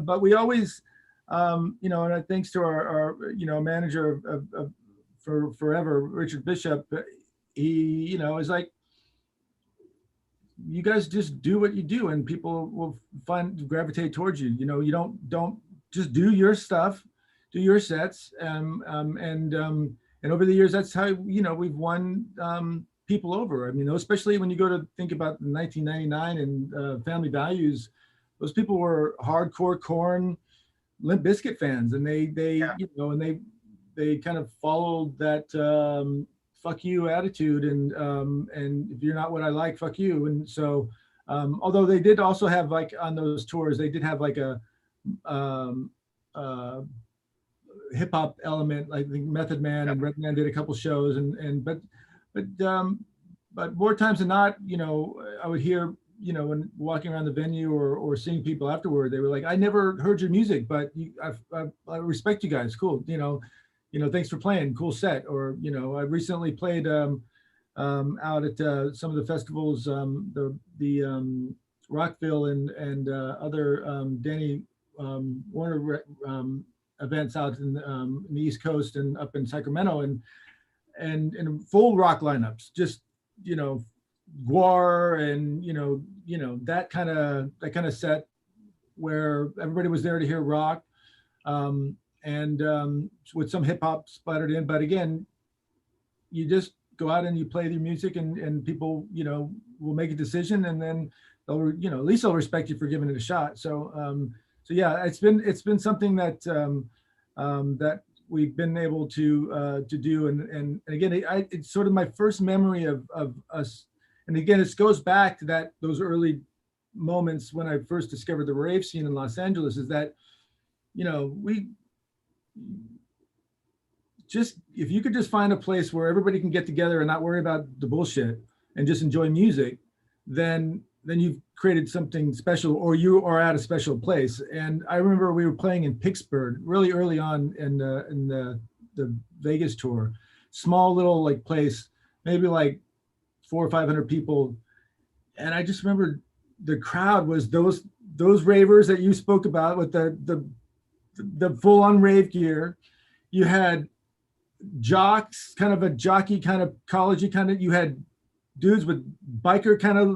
but we always and thanks to our manager for forever, Richard Bishop, he is like, you guys just do what you do and people will gravitate towards you. You don't just do your stuff, do your sets. And over the years, that's how, we've won people over. I mean, especially when you go to think about 1999 and Family Values, those people were hardcore Korn, Limp Bizkit fans. And they kind of followed that fuck you attitude. And if you're not what I like, fuck you. And so, although they did also have, like, on those tours, they did have like a hip hop element, like the Method Man and Redman did a couple shows, but more times than not, I would hear, when walking around the venue or seeing people afterward, they were like, I never heard your music, but I respect you guys. Cool. Thanks for playing. Cool set. Or, I recently played out at some of the festivals, the Rockville and other Danny Warner events out in the East Coast and up in Sacramento, and full rock lineups, just Guar and that kind of set where everybody was there to hear rock, and with some hip hop splattered in. But again, you just go out and you play your music, and people will make a decision, and then they'll at least they'll respect you for giving it a shot. So yeah, it's been something that that we've been able to do, and again, it's sort of my first memory of us. And again, it goes back to those early moments when I first discovered the rave scene in Los Angeles. Is that we just, if you could just find a place where everybody can get together and not worry about the bullshit and just enjoy music, then you've created something special, or you are at a special place. And I remember we were playing in Pittsburgh really early on in the Vegas tour, small little like place, maybe like 400 or 500 people. And I just remember the crowd was those ravers that you spoke about with the full on rave gear. You had jocks, kind of a jockey, kind of collegey kind of, you had dudes with biker kind of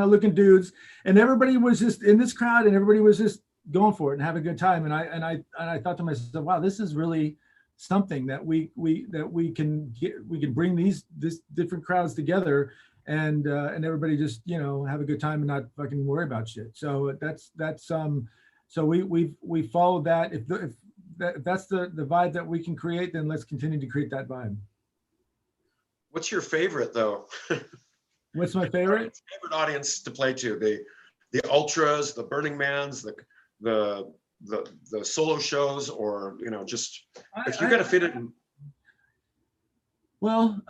looking dudes, and everybody was just in this crowd, and everybody was just going for it and having a good time. And I thought to myself, wow, this is really something that we can bring these different crowds together, and everybody just have a good time and not fucking worry about shit. So that's so we followed that. If that's the vibe that we can create, then let's continue to create that vibe. What's your favorite though? What's my favorite? Favorite audience to play to? The ultras, the Burning Mans, the solo shows, or just if you got to fit it in. Well,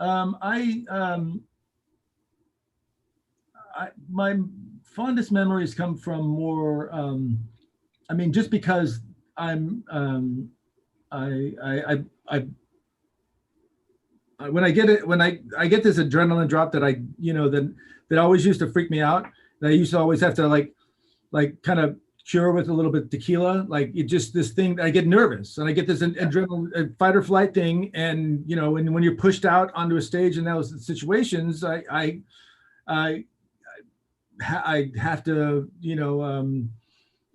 my fondest memories come from more. I mean, just because I'm when I get get this adrenaline drop that that always used to freak me out. That I used to always have to like kind of cure with a little bit of tequila. Like it just, this thing, I get nervous and I get this adrenaline fight or flight thing. And and when you're pushed out onto a stage in those situations, I have to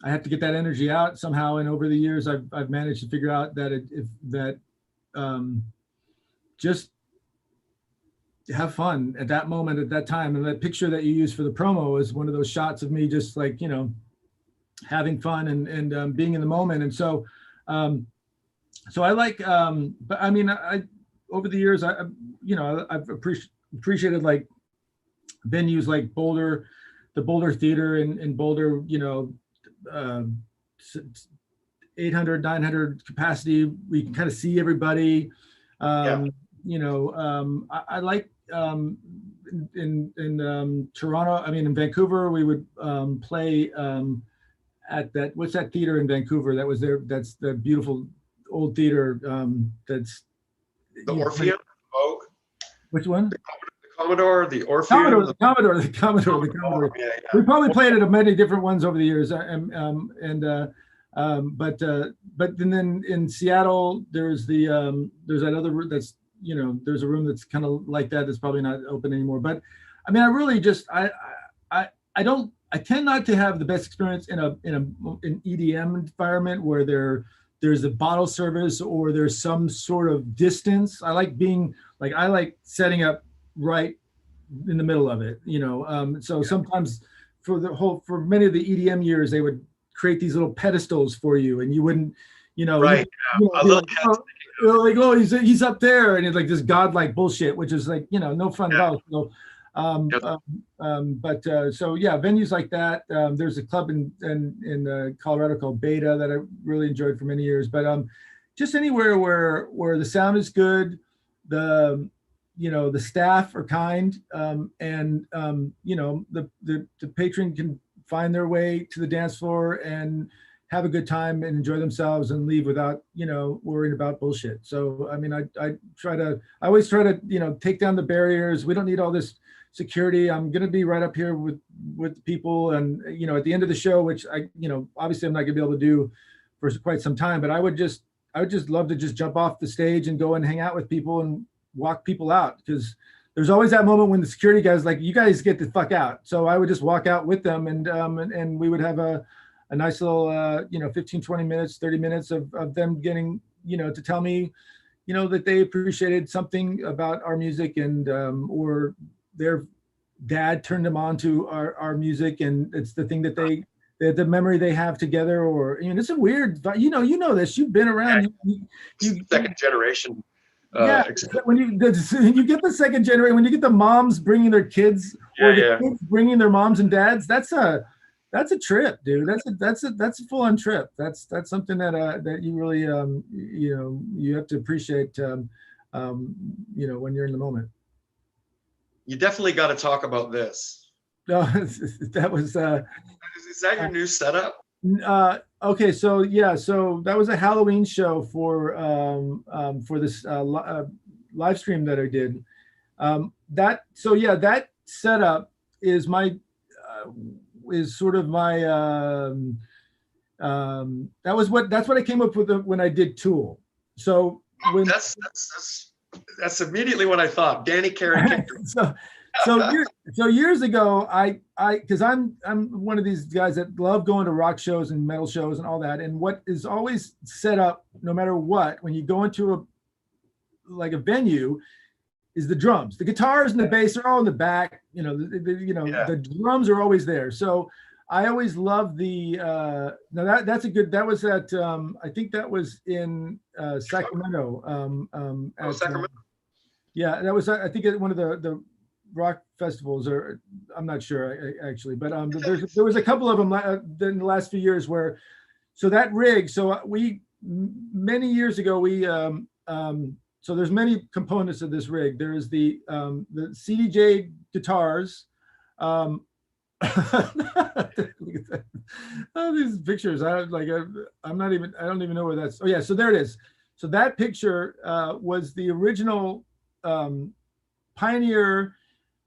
I have to get that energy out somehow. And over the years, I've managed to figure out that just have fun at that moment, at that time. And that picture that you use for the promo is one of those shots of me just like, having fun and being in the moment. And so, so I like, but I mean, over the years, I've appreciated like venues like Boulder, the Boulder Theater in Boulder, 800, 900 capacity. We can kind of see everybody. I like in Toronto, I mean in Vancouver, we would play at that, what's that theater in Vancouver that was there? That's the beautiful old theater. That's The Orpheum, Vogue, which one? the Commodore, the Orpheum, The Commodore. Yeah, We probably played it at many different ones over the years. But then in Seattle, there's that other room that's, there's a room that's kind of like that. That's probably not open anymore. But I mean, I really just, I tend not to have the best experience in an EDM environment where there's a bottle service or there's some sort of distance. I like setting up right in the middle of it, so sometimes for many of the EDM years, they would create these little pedestals for you and you wouldn't, right. like, oh, he's up there, and it's like this godlike bullshit, which is like, no fun at all. So so yeah, venues like that. There's a club in Colorado called Beta that I really enjoyed for many years. But just anywhere where the sound is good, the staff are kind, and the patron can find their way to the dance floor and have a good time and enjoy themselves and leave without worrying about bullshit. So I mean, I always try to take down the barriers. We don't need all this security. I'm going to be right up here with people, and at the end of the show, which I obviously I'm not going to be able to do for quite some time, but I would just love to just jump off the stage and go and hang out with people and walk people out, because there's always that moment when the security guys like, you guys get the fuck out. So I would just walk out with them, and we would have a nice little 15, 20 minutes, 30 minutes of them getting to tell me that they appreciated something about our music, and or their dad turned them on to our music, and it's the thing that the memory they have together. Or it's a weird, this, you've been around. You second generation. When you get the second generation, when you get the moms bringing their kids, or the kids bringing their moms and dads, that's a trip, dude. That's a full-on trip. That's something that you really you have to appreciate when you're in the moment. You definitely got to talk about this. No, that was. Is that your new setup? Okay, so that was a Halloween show for this live stream that I did. That setup is is sort of my that's what I came up with when I did Tool. So that's immediately what I thought. Danny Carey kicked so years ago, because I'm one of these guys that love going to rock shows and metal shows and all that. And what is always set up, no matter what, when you go into a venue, is the drums. The guitars and the bass are all in the back. The drums are always there. So I always love the. Now that was at I think that was in Sacramento. Sacramento. Yeah, that was I think at one of the rock festivals, or I'm not sure actually, but there was a couple of them in the last few years where. So that rig. So we many years ago we. So there's many components of this rig. There is the CDJ guitars. Oh, these pictures. I don't even know where that's. Oh yeah, so there it is. So that picture was the original Pioneer,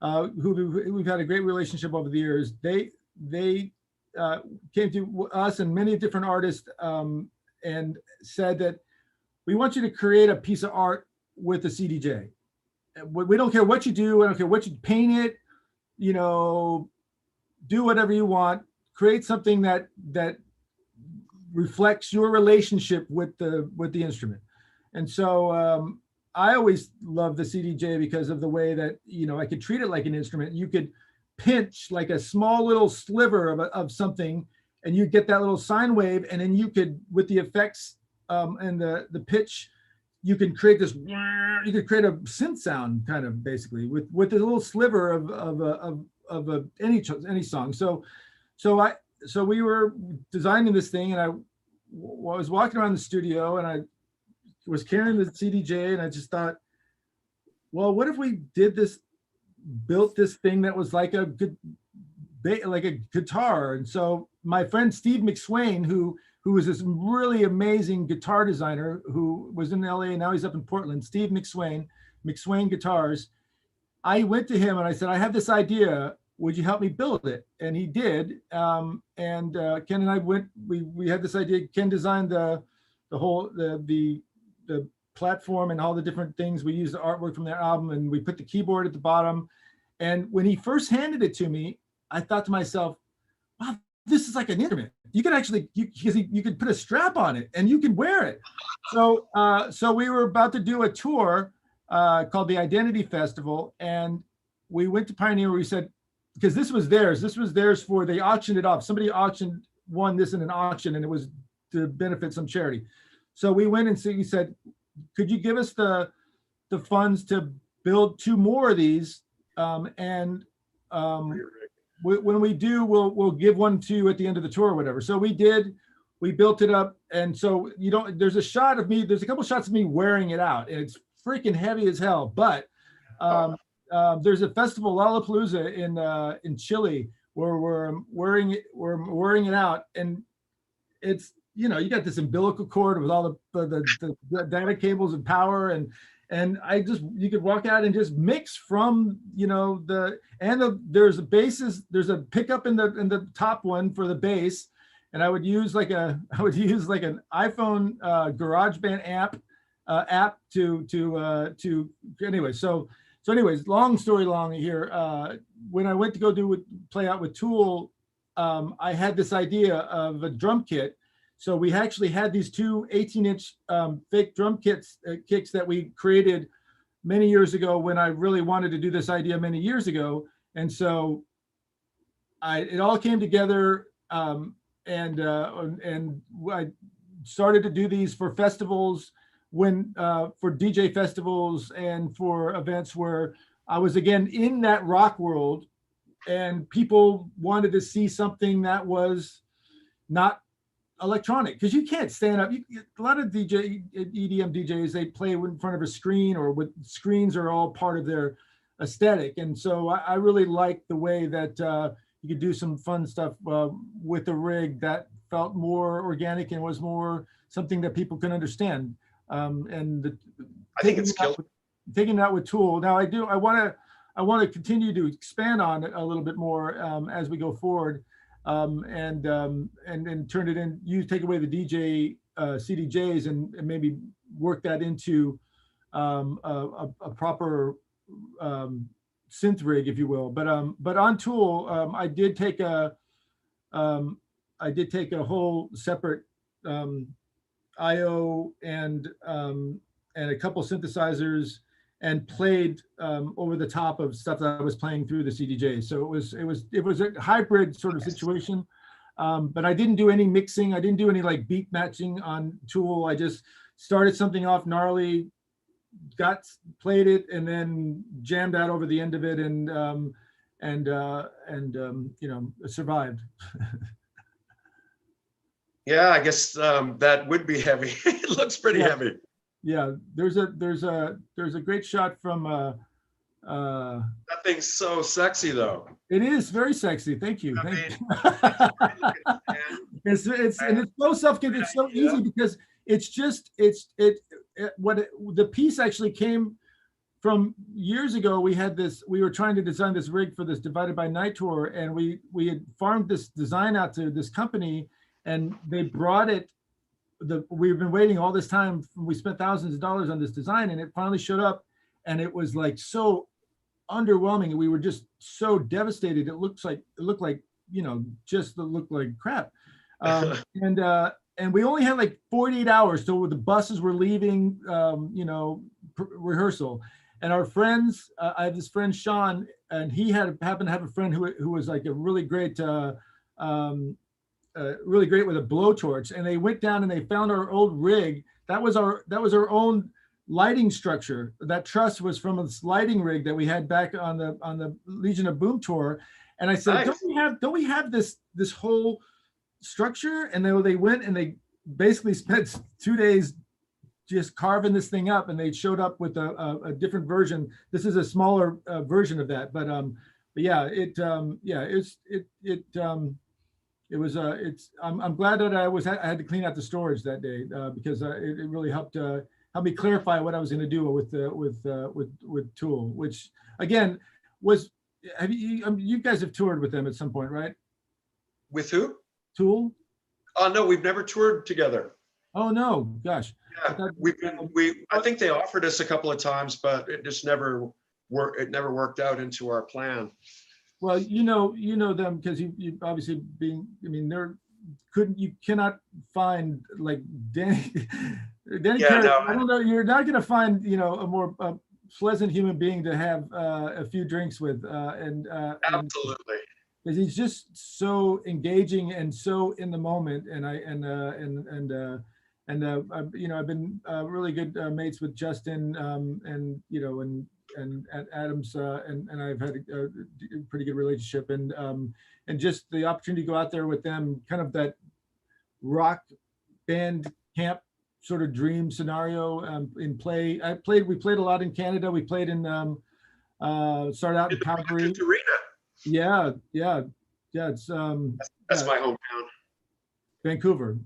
who we've had a great relationship over the years. They came to us and many different artists and said that we want you to create a piece of art with the CDJ. We don't care what you do. I don't care what you paint it, do whatever you want, create something that reflects your relationship with the instrument. And so I always loved the CDJ because of the way that, I could treat it like an instrument. You could pinch like a small little sliver of something, and you get that little sine wave. And then you could, with the effects and the pitch, you can create this. You could create a synth sound, kind of basically with a little sliver of any song. So we were designing this thing, and I was walking around the studio, and I was carrying the CDJ, and I just thought, well, what if we did this built this thing that was like a good, like a guitar. And so my friend Steve McSwain, who was this really amazing guitar designer who was in LA and now he's up in Portland, Steve McSwain, McSwain Guitars. I went to him and I said, I have this idea. Would you help me build it? And he did. Ken and I went. We had this idea. Ken designed the whole the platform and all the different things. We used the artwork from their album, and we put the keyboard at the bottom. And when he first handed it to me, I thought to myself, wow, this is like an instrument. You can actually, you could put a strap on it and you can wear it. So we were about to do a tour called the Identity Festival. And we went to Pioneer where we said, because this was theirs for, they auctioned it off. Somebody won this in an auction and it was to benefit some charity. So we went and he said, could you give us the funds to build 2 more of these? When we do, we'll give one to you at the end of the tour or whatever. So we did, we built it up. And so there's a couple shots of me wearing it out. And it's freaking heavy as hell. But there's a festival, Lollapalooza in Chile, where we're wearing it out. And it's, you got this umbilical cord with all the data cables and power. And you could walk out and just mix from, there's a basses, there's a pickup in the top one for the bass. And I would use like an iPhone GarageBand app to anyway. So anyways, long story long here. When I went to go play out with Tool, I had this idea of a drum kit. So we actually had these 2 18-inch fake drum kicks that we created many years ago when I really wanted to do this idea many years ago. And so it all came together, and I started to do these for festivals, for DJ festivals and for events where I was again in that rock world, and people wanted to see something that was not electronic, because you can't stand up. A lot of EDM DJs, they play in front of a screen, or with screens are all part of their aesthetic. And so I really liked the way that you could do some fun stuff with a rig that felt more organic and was more something that people can understand. I think it's taking that with Tool. Now I want to continue to expand on it a little bit more as we go forward. And turn it in, take away the DJ CDJs and maybe work that into a proper synth rig, if you will. But on Tool, I did take a whole separate IO and a couple synthesizers, and played over the top of stuff that I was playing through the CDJ. So it was a hybrid sort of situation. But I didn't do any mixing. I didn't do any like beat matching on Tool. I just started something off gnarly, played it, and then jammed out over the end of it, and it survived. Yeah, I guess that would be heavy. It looks pretty heavy. Yeah, there's a great shot from that thing's so sexy though. It is very sexy. Thank you. It's so self-contained. It's so easy because the piece actually came from years ago. We were trying to design this rig for this Divided by Night tour, and we had farmed this design out to this company, and they brought it. We've been waiting all this time. We spent thousands of dollars on this design, and it finally showed up, and it was like so underwhelming. We were just so devastated. It looked like crap. And we only had like 48 hours till the buses were leaving, rehearsal. And our friends, I have this friend Sean, and he happened to have a friend who was like a really great with a blowtorch, and they went down and they found our old rig. That was our own lighting structure. That truss was from this lighting rig that we had back on the Legion of Boom tour. And I said, nice. don't we have this whole structure? And they went and they basically spent 2 days just carving this thing up, and they showed up with a different version. This is a smaller version of that, but yeah, I'm glad that I had to clean out the storage that day because it really helped me clarify what I was going to do with Tool, which again was, you guys have toured with them at some point, right? With who? Tool? Oh no, we've never toured together. Oh no, gosh. Yeah, I think they offered us a couple of times, but it just never worked out into our plan. Well, you know them because you obviously you cannot find like Danny Carey. No, I don't know. You're not going to find, a more pleasant human being to have a few drinks with, absolutely. Because he's just so engaging and so in the moment, I've been really good mates with Justin, and Adams, and I've had a pretty good relationship, and just the opportunity to go out there with them, kind of that rock band camp sort of dream scenario. We played a lot in Canada. We played in started out in Calgary. Yeah. It's that's my hometown. Vancouver.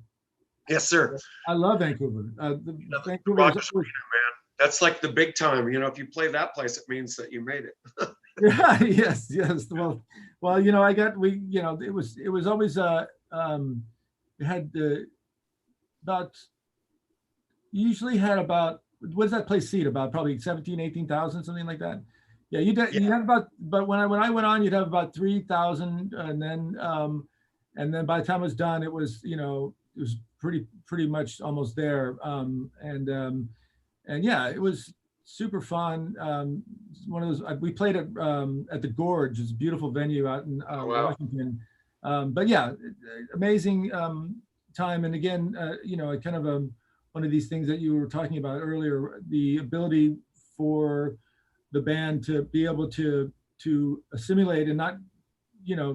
Yes, sir. I love Vancouver. Vancouver Rogers Arena, man. That's like the big time. If you play that place, it means that you made it. Yeah, yes. Well, it was always it had usually had about, what does that place seat? About probably 17, 18,000, something like that. Yeah, you had about, but when I went on, you'd have about 3,000, and then by the time it was done, it was pretty much almost there. And yeah, it was super fun. One of those, we played at the Gorge. It's a beautiful venue out in Washington. But yeah, amazing time. And again, kind of one of these things that you were talking about earlier, the ability for the band to be able to assimilate and not,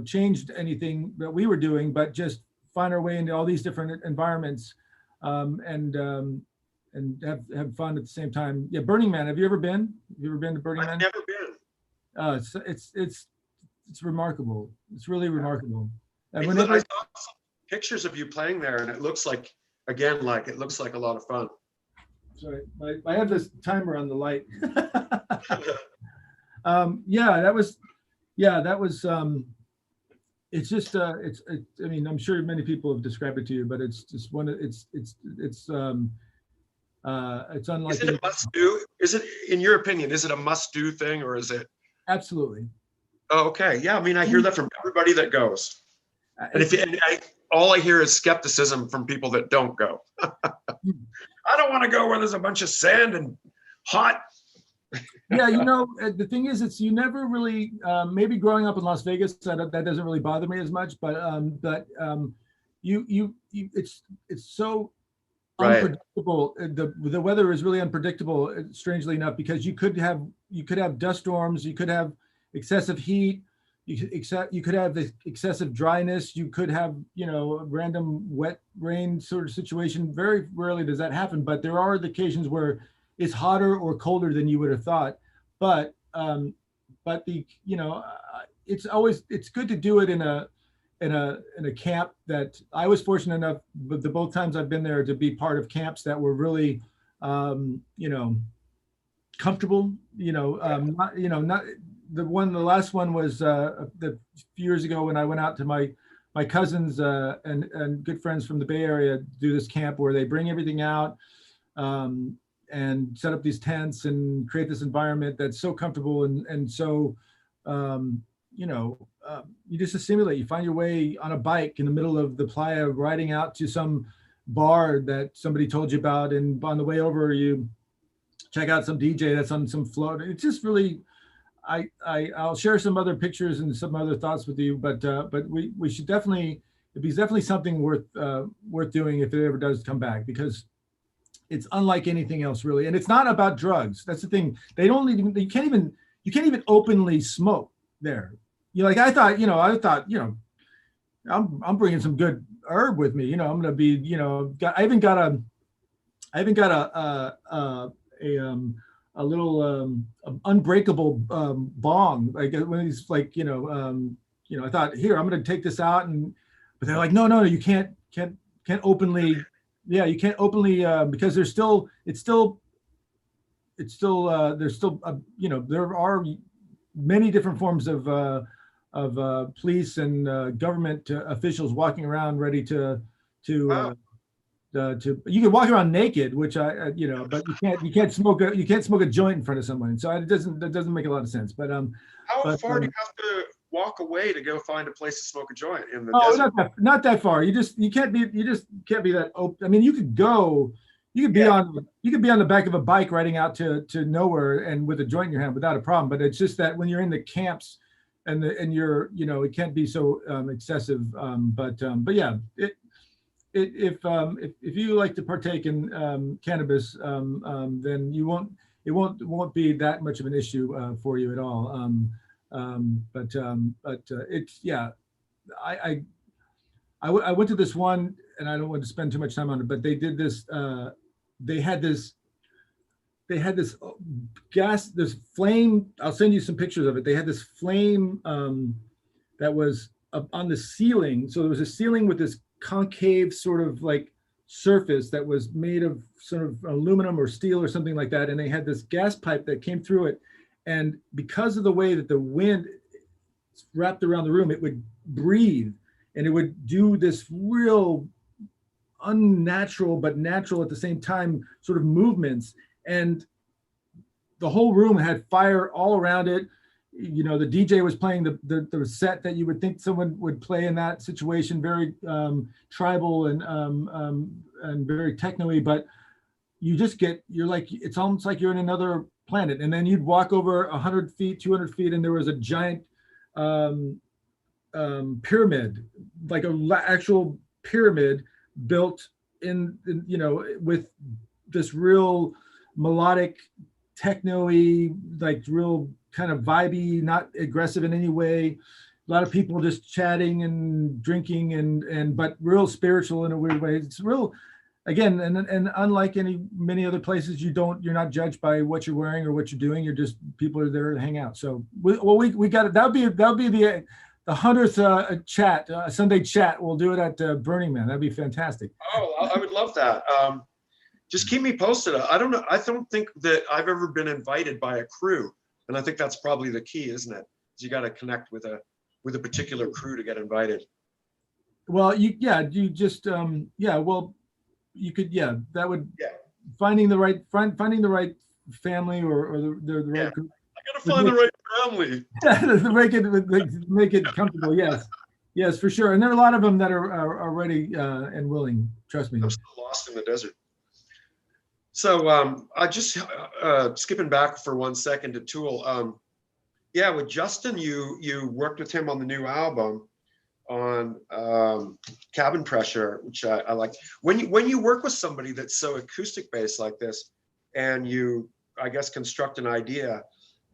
change anything that we were doing, but just find our way into all these different environments, and have fun at the same time. Yeah, Burning Man. Have you ever been? Have you ever been to Burning Man? I've never been. It's remarkable. It's really remarkable. And I saw some pictures of you playing there, and it looks like a lot of fun. Sorry, I have this timer on the light. That was. It's just. I'm sure many people have described it to you, but it's just it's unlike. Is it a must do? Is it, in your opinion, is it a must do thing, or is it? Absolutely. Oh, okay. Yeah. I hear that from everybody that goes. And all I hear is skepticism from people that don't go. I don't want to go where there's a bunch of sand and hot. Yeah, the thing is, you never really, maybe growing up in Las Vegas, that doesn't really bother me as much, but it's so unpredictable. The weather is really unpredictable, strangely enough, because you could have dust storms, you could have excessive heat, you could have the excessive dryness, you could have a random wet rain sort of situation. Very rarely does that happen, but there are the occasions where it's hotter or colder than you would have thought. But it's good to do it in a camp that I was fortunate enough, but the both times I've been there, to be part of camps that were really comfortable. Not the last one was the few years ago when I went out to my cousins and good friends from the Bay Area do this camp where they bring everything out and set up these tents and create this environment that's so comfortable and so you just assimilate. You find your way on a bike in the middle of the playa, riding out to some bar that somebody told you about, and on the way over you check out some DJ that's on some float. It's just really, I'll share some other pictures and some other thoughts with you, but we should definitely, it'd be definitely something worth doing if it ever does come back, because it's unlike anything else, really. And it's not about drugs. That's the thing. You can't even openly smoke there. I thought, I'm bringing some good herb with me. I'm going to be, I even got I even got a little unbreakable bong, like when he's like, I thought, here, I'm going to take this out, but they're like, no, you can't openly, yeah, you can't openly, because there's still there are many different forms of police and government officials walking around ready to Wow. you can walk around naked, which but you can't smoke a joint in front of someone. So that doesn't make a lot of sense. How But far do you have to walk away to go find a place to smoke a joint in the oh, desert? not that far. You just can't be that open. I mean, you could be Yeah. on the back of a bike riding out to nowhere and with a joint in your hand without a problem. But it's just that when you're in the camps and you're, it can't be so excessive. But yeah, if you like to partake in cannabis, then it won't be that much of an issue for you at all. It's yeah. I, I went to this one, and I don't want to spend too much time on it, but they did this. They had this. They had this gas, this flame. I'll send you some pictures of it. They had this flame that was up on the ceiling. So there was a ceiling with this concave sort of like surface that was made of sort of aluminum or steel or something like that. And they had this gas pipe that came through it. And because of the way that the wind wrapped around the room, it would breathe and it would do this real unnatural but natural at the same time sort of movements. And the whole room had fire all around it. The DJ was playing the set that you would think someone would play in that situation, very tribal and very techno-y, but you're like, it's almost like you're in another planet. And then you'd walk over 100 feet, 200 feet, and there was a giant pyramid, like an actual pyramid built in with this real melodic, techno-y, like real kind of vibey, not aggressive in any way. A lot of people just chatting and drinking and but real spiritual in a weird way. It's real, again, and unlike many other places, you're not judged by what you're wearing or what you're doing. You're just, people are there to hang out. So we got it. That'll be the 100th chat, Sunday chat. We'll do it at Burning Man. That'd be fantastic. Oh, I would love that. Just keep me posted. I don't know. I don't think that I've ever been invited by a crew, and I think that's probably the key, isn't it? You got to connect with a particular crew to get invited. Well, you just well, you could, that would, finding the right family or the right group. I got to find the right family. make it comfortable. Yes, for sure. And there are a lot of them that are ready and willing. Trust me. I'm still lost in the desert. So I just skipping back for 1 second to Tool. With Justin, you worked with him on the new album on Cabin Pressure, which I like. When you work with somebody that's so acoustic based like this, and you, I guess, construct an idea,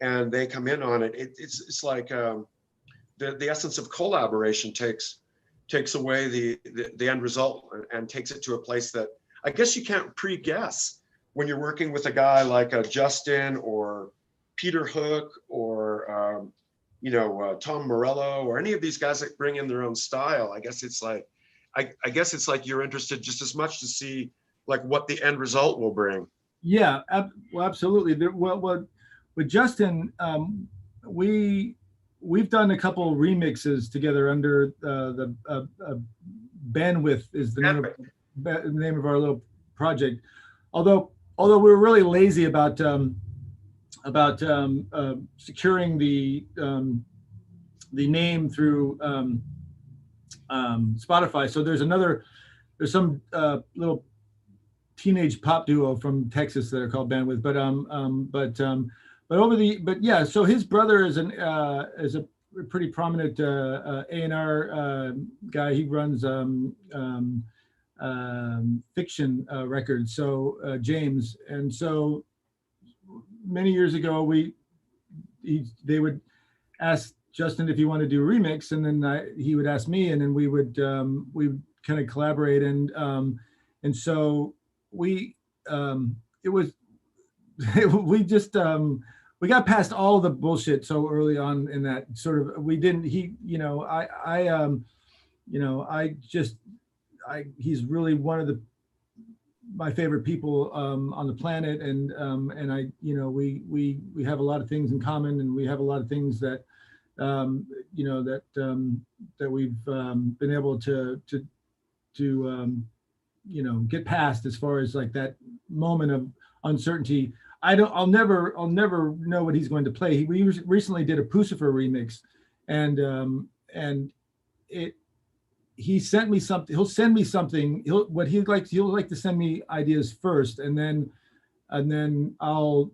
and they come in on it, it's like the essence of collaboration takes away the end result and takes it to a place that I guess you can't pre-guess when you're working with a guy like Justin or Peter Hook or Tom Morello or any of these guys that bring in their own style. I guess it's like you're interested just as much to see like what the end result will bring. Yeah, well, absolutely. With Justin, we've done a couple remixes together under the Bandwidth is the name of our little project. Although we're really lazy about securing the name through Spotify. So there's some little teenage pop duo from Texas that are called Bandwidth. So his brother is a pretty prominent A&R guy. He runs fiction records. So James, and so many years ago they would ask Justin if he wanted to do a remix, and then he would ask me, and then we would kind of collaborate, and so we it was, we just, we got past all the bullshit so early on in that sort of, we didn't, he, you know, he's really one of my favorite people on the planet, and I, you know, we have a lot of things in common, and we have a lot of things that you know, that we've been able to you know, get past as far as like that moment of uncertainty. I'll never know what he's going to play. We recently did a Pucifer remix, and he sent me something. He'll send me something. He'll like to send me ideas first, and then I'll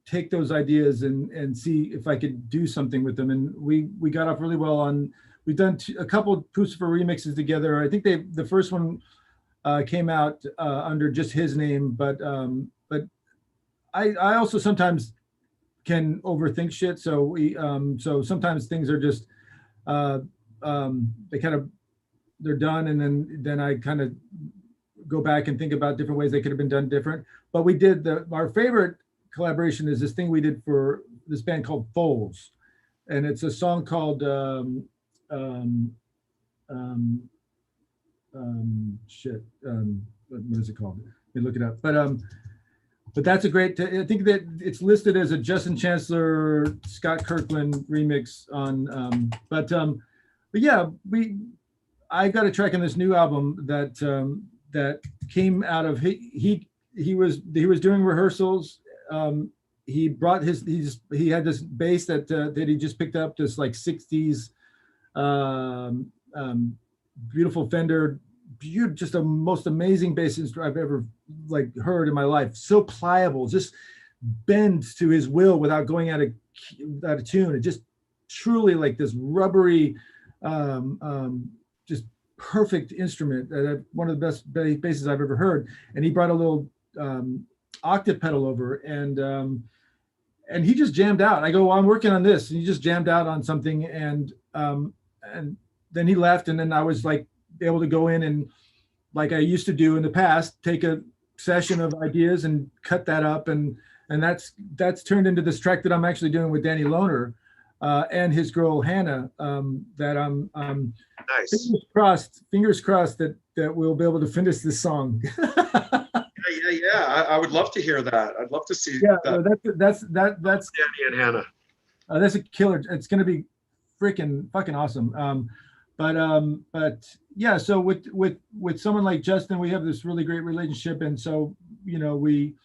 take those ideas and see if I could do something with them. And we got off really well on. We've done a couple Pucifer remixes together. I think the first one came out under just his name, but I also sometimes can overthink shit. So so sometimes things are just they're done, and then I kind of go back and think about different ways they could have been done different. But we did our favorite collaboration is this thing we did for this band called Foals, and it's a song called what is it called? Let me look it up. But that's a great. I think that it's listed as a Justin Chancellor, Scott Kirkland remix on. But yeah, I got a track on this new album that came out of he was doing rehearsals. He brought he had this bass that he just picked up, this like 60s beautiful Fender, just the most amazing bass I've ever like heard in my life. So pliable, just bends to his will without going out of tune. It just truly like this rubbery, just perfect instrument. One of the best basses I've ever heard. And he brought a little octave pedal over, and he just jammed out. I go, well, I'm working on this, and he just jammed out on something, and then he left, and then I was like able to go in and, like I used to do in the past, take a session of ideas and cut that up, and that's turned into this track that I'm actually doing with Danny Lohner and his girl Hannah. That I'm nice. Fingers crossed that we'll be able to finish this song. Yeah. I would love to hear that. I'd love to see. Yeah, that's Danny and Hannah. That's a killer. It's going to be fucking awesome. But yeah, so with someone like Justin, we have this really great relationship, and so you know we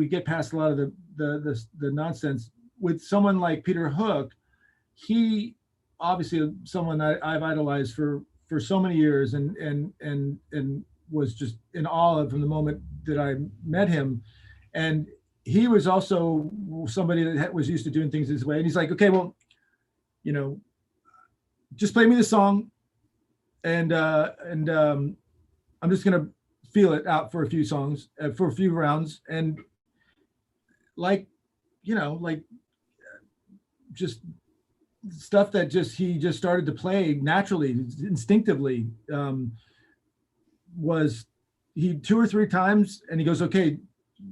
get past a lot of the nonsense. With someone like Peter Hook, he obviously someone I've idolized for so many years, and was just in awe of from the moment that I met him. And he was also somebody that was used to doing things this way, and he's like, okay, well, you know, just play me the song, and I'm just gonna feel it out for a few songs, for a few rounds, and like, you know, like just stuff that he just started to play naturally, instinctively. Was he 2 or 3 times, and he goes, okay,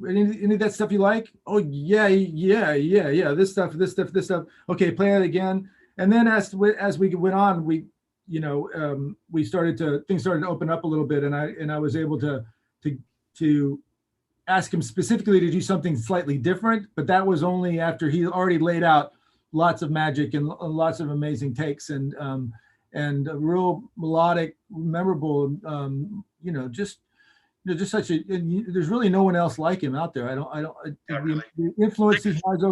any of that stuff you like? Oh yeah, this stuff. Okay, play it again. And then as we went on, things started to open up a little bit, and I was able to ask him specifically to do something slightly different, but that was only after he already laid out lots of magic and lots of amazing takes, and a real melodic, memorable, just such a. There's really no one else like him out there. Really. The influence he has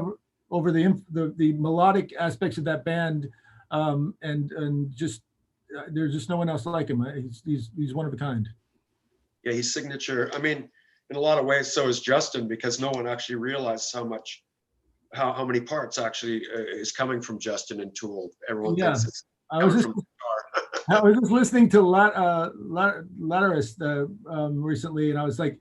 over the melodic aspects of that band, and just there's just no one else like him. He's one of a kind. Yeah, he's signature. I mean, in a lot of ways, so is Justin, because no one actually realized how many parts actually is coming from Justin and Tool. Everyone thinks it's coming from the guitar. I was just listening to Latterus recently, and I was like,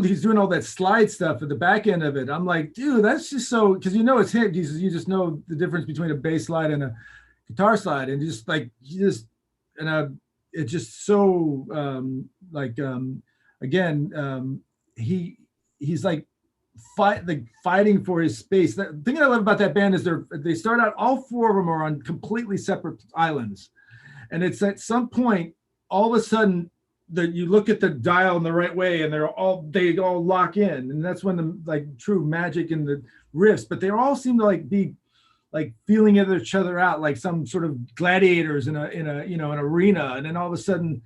he's doing all that slide stuff at the back end of it. I'm like, dude, that's just so, because it's him. You just know the difference between a bass slide and a guitar slide, and it's just so again, he's like fighting for his space. The thing I love about that band is they start out, all four of them are on completely separate islands, and it's at some point all of a sudden that you look at the dial in the right way, and they all lock in, and that's when the like true magic in the riffs. But they all seem to like be like feeling each other out, like some sort of gladiators in a an arena, and then all of a sudden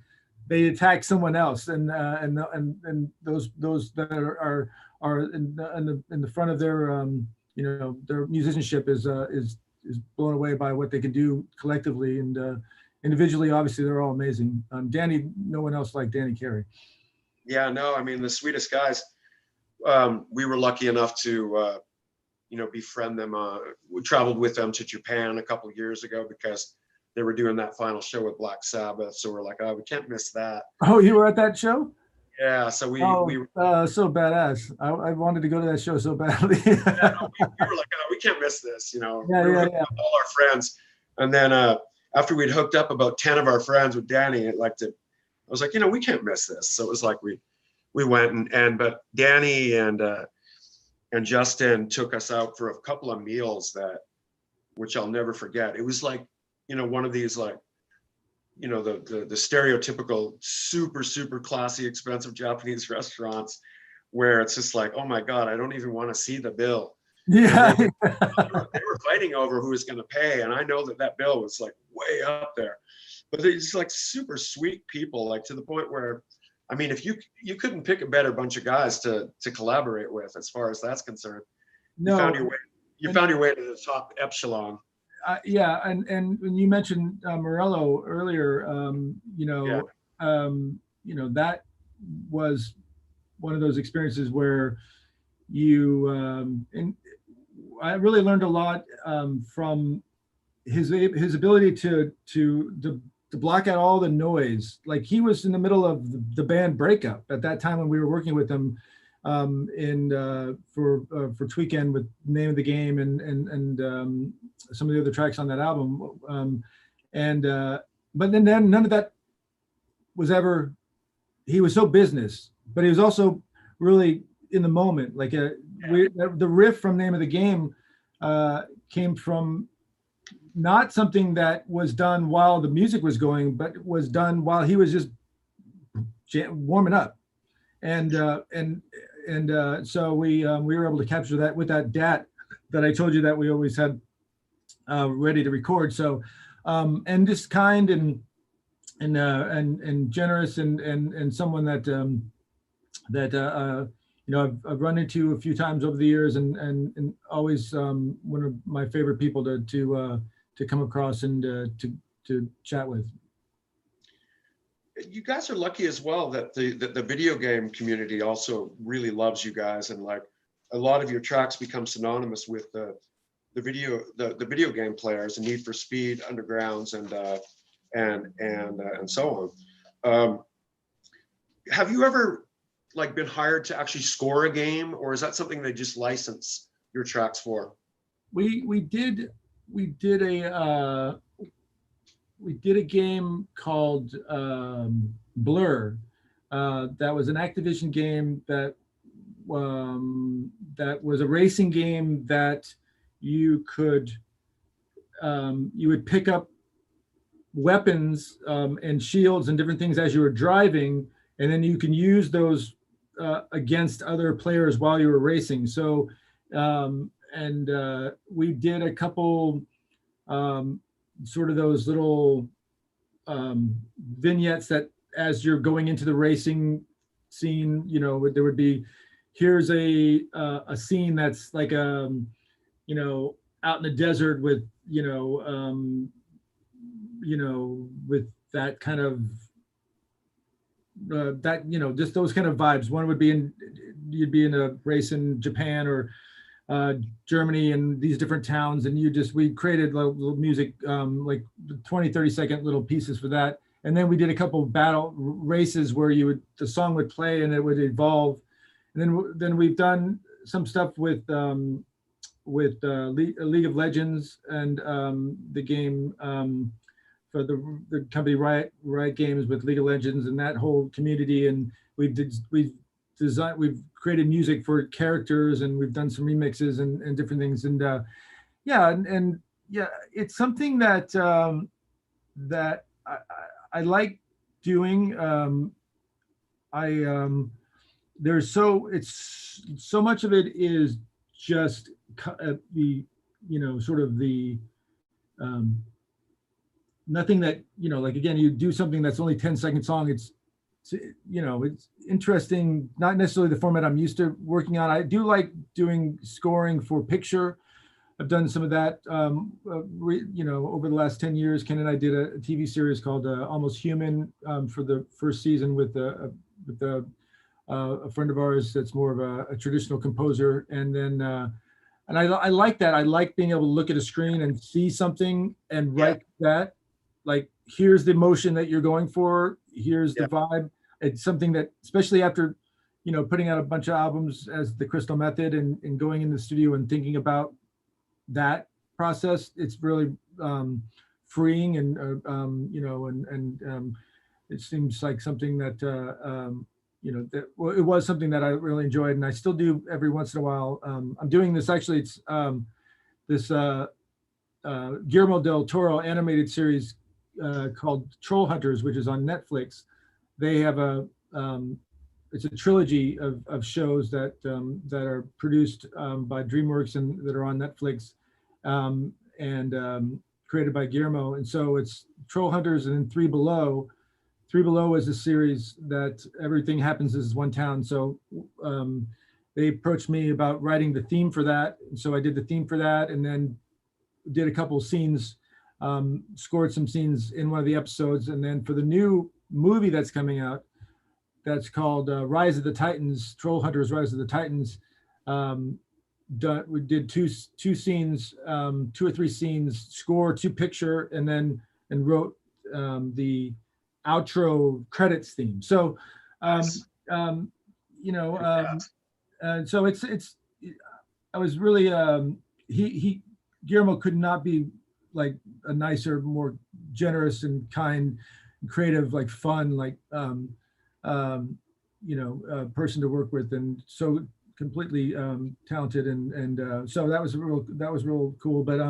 they attack someone else, and those that are in the front of their their musicianship is blown away by what they can do collectively, and individually obviously they're all amazing. Danny, no one else like Danny Carey. Yeah, no, I mean the sweetest guys. We were lucky enough to befriend them. We traveled with them to Japan a couple of years ago because they were doing that final show with Black Sabbath. So we're like, oh, we can't miss that. Oh, you were at that show? Yeah. So we so badass. I wanted to go to that show so badly. We were like, oh, we can't miss this. Yeah, we were yeah. all our friends. And then after we'd hooked up about 10 of our friends with Danny, I was like, we can't miss this. So it was like we went but Danny and Justin took us out for a couple of meals which I'll never forget. It was like, one of these like, the stereotypical super, super classy, expensive Japanese restaurants where it's just like, oh my God, I don't even want to see the bill. Yeah. They were fighting over who was going to pay. And I know that bill was like way up there, but they're just like super sweet people, like to the point where, I mean, if you couldn't pick a better bunch of guys to collaborate with, as far as that's concerned. No. You found your way to the top echelon. Yeah, and when you mentioned Morello earlier, that was one of those experiences where and I really learned a lot from his ability to block out all the noise. Like he was in the middle of the band breakup at that time when we were working with him for Tweekend with Name of the Game and some of the other tracks on that album. But then none of that was ever, he was so business, but he was also really in the moment. Like the riff from Name of the Game came from not something that was done while the music was going, but was done while he was just warming up. And so we were able to capture that with that DAT that I told you that we always had ready to record. So and just kind and generous and someone that I've run into a few times over the years, and always one of my favorite people to come across and to chat with. You guys are lucky as well that the video game community also really loves you guys, and like a lot of your tracks become synonymous with the video game players, and Need for Speed, Undergrounds, and so on. Have you ever like been hired to actually score a game, or is that something they just license your tracks for? We did a game called Blur. That was an Activision game that was a racing game that you would pick up weapons and shields and different things as you were driving, and then you can use those against other players while you were racing. So we did a couple sort of those little vignettes that as you're going into the racing scene, there would be, here's a scene that's like out in the desert with with that kind of just those kind of vibes. One would be you'd be in a race in Japan or Germany and these different towns, and we created little music, like 20-30 second little pieces for that. And then we did a couple battle races where the song would play and it would evolve. And then we've done some stuff with League of Legends and the game for the company Riot Games with League of Legends and that whole community. And we've created music for characters, and we've done some remixes and different things. And and it's something that that I like doing. It's so much of it is just the sort of the nothing that like, again, you do something that's only 10-second song. It's interesting, not necessarily the format I'm used to working on. I do like doing scoring for picture. I've done some of that over the last 10 years. Ken and I did a TV series called Almost Human for the first season with a friend of ours that's more of a traditional composer. And then and I like that. I like being able to look at a screen and see something and write that. Like, here's the emotion that you're going for. Here's the vibe. It's something that, especially after, putting out a bunch of albums as the Crystal Method and going in the studio and thinking about that process, it's really freeing and, it seems like something that, it was something that I really enjoyed, and I still do every once in a while. I'm doing this, actually, it's this Guillermo del Toro animated series called Troll Hunters, which is on Netflix. They have it's a trilogy of shows that are produced by DreamWorks and that are on Netflix, and created by Guillermo. And so it's Troll Hunters and then Three Below. Three Below is a series that everything happens as one town. So they approached me about writing the theme for that. And so I did the theme for that, and then did a couple of scenes, scored some scenes in one of the episodes. And then for the new movie that's coming out, that's called Rise of the Titans, Troll Hunters Rise of the Titans. We did two scenes, 2 or 3 scenes, score to picture, and wrote the outro credits theme. So, so it's I was really, Guillermo could not be like a nicer, more generous and kind, and creative, like fun, like, person to work with, and so completely talented, and so that was real cool. But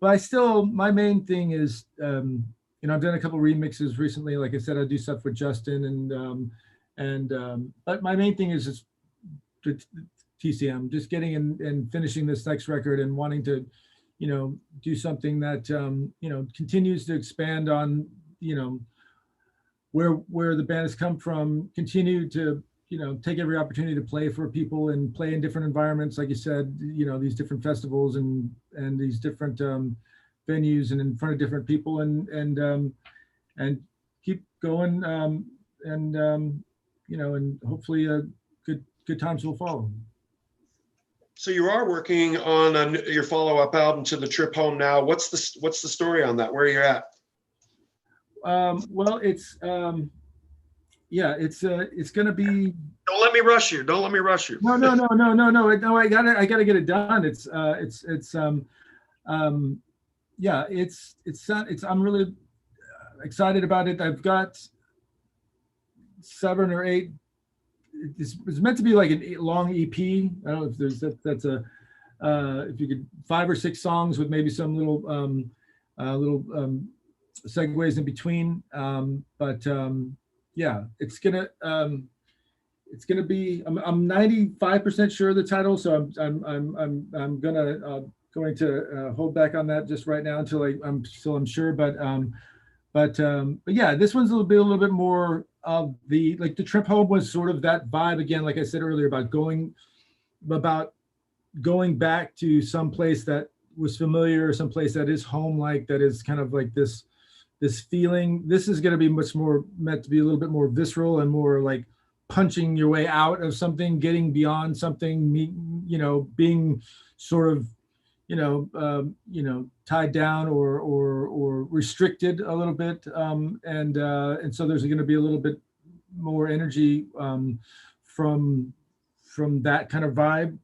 I still, my main thing is, I've done a couple remixes recently. Like I said, I do stuff with Justin, but my main thing is just the TCM, just getting in and finishing this next record and wanting to, do something that continues to expand on, where the band has come from, continue to, take every opportunity to play for people and play in different environments, like you said, these different festivals and these different venues and in front of different people, and keep going, and hopefully good times will follow. So you are working on your follow-up album to The Trip Home now. What's the story on that? Where are you at? Well, it's going to be. Don't let me rush you. Don't let me rush you. No. I gotta get it done. I'm really excited about it. I've got 7 or 8. It's meant to be like a long EP. I don't know if that's if you could 5 or 6 songs with maybe some little segues in between. It's gonna be. I'm 95% sure of the title, so I'm going to hold back on that just right now until I'm sure. But yeah, this one's a little bit more of the, like, the Trip Home was sort of that vibe again, like I said earlier, about going back to some place that was familiar, some place that is home, like that is kind of like this feeling. This is going to be much more meant to be a little bit more visceral and more like punching your way out of something, getting beyond something, being sort of tied down or restricted a little bit, and so there's going to be a little bit more energy from that kind of vibe,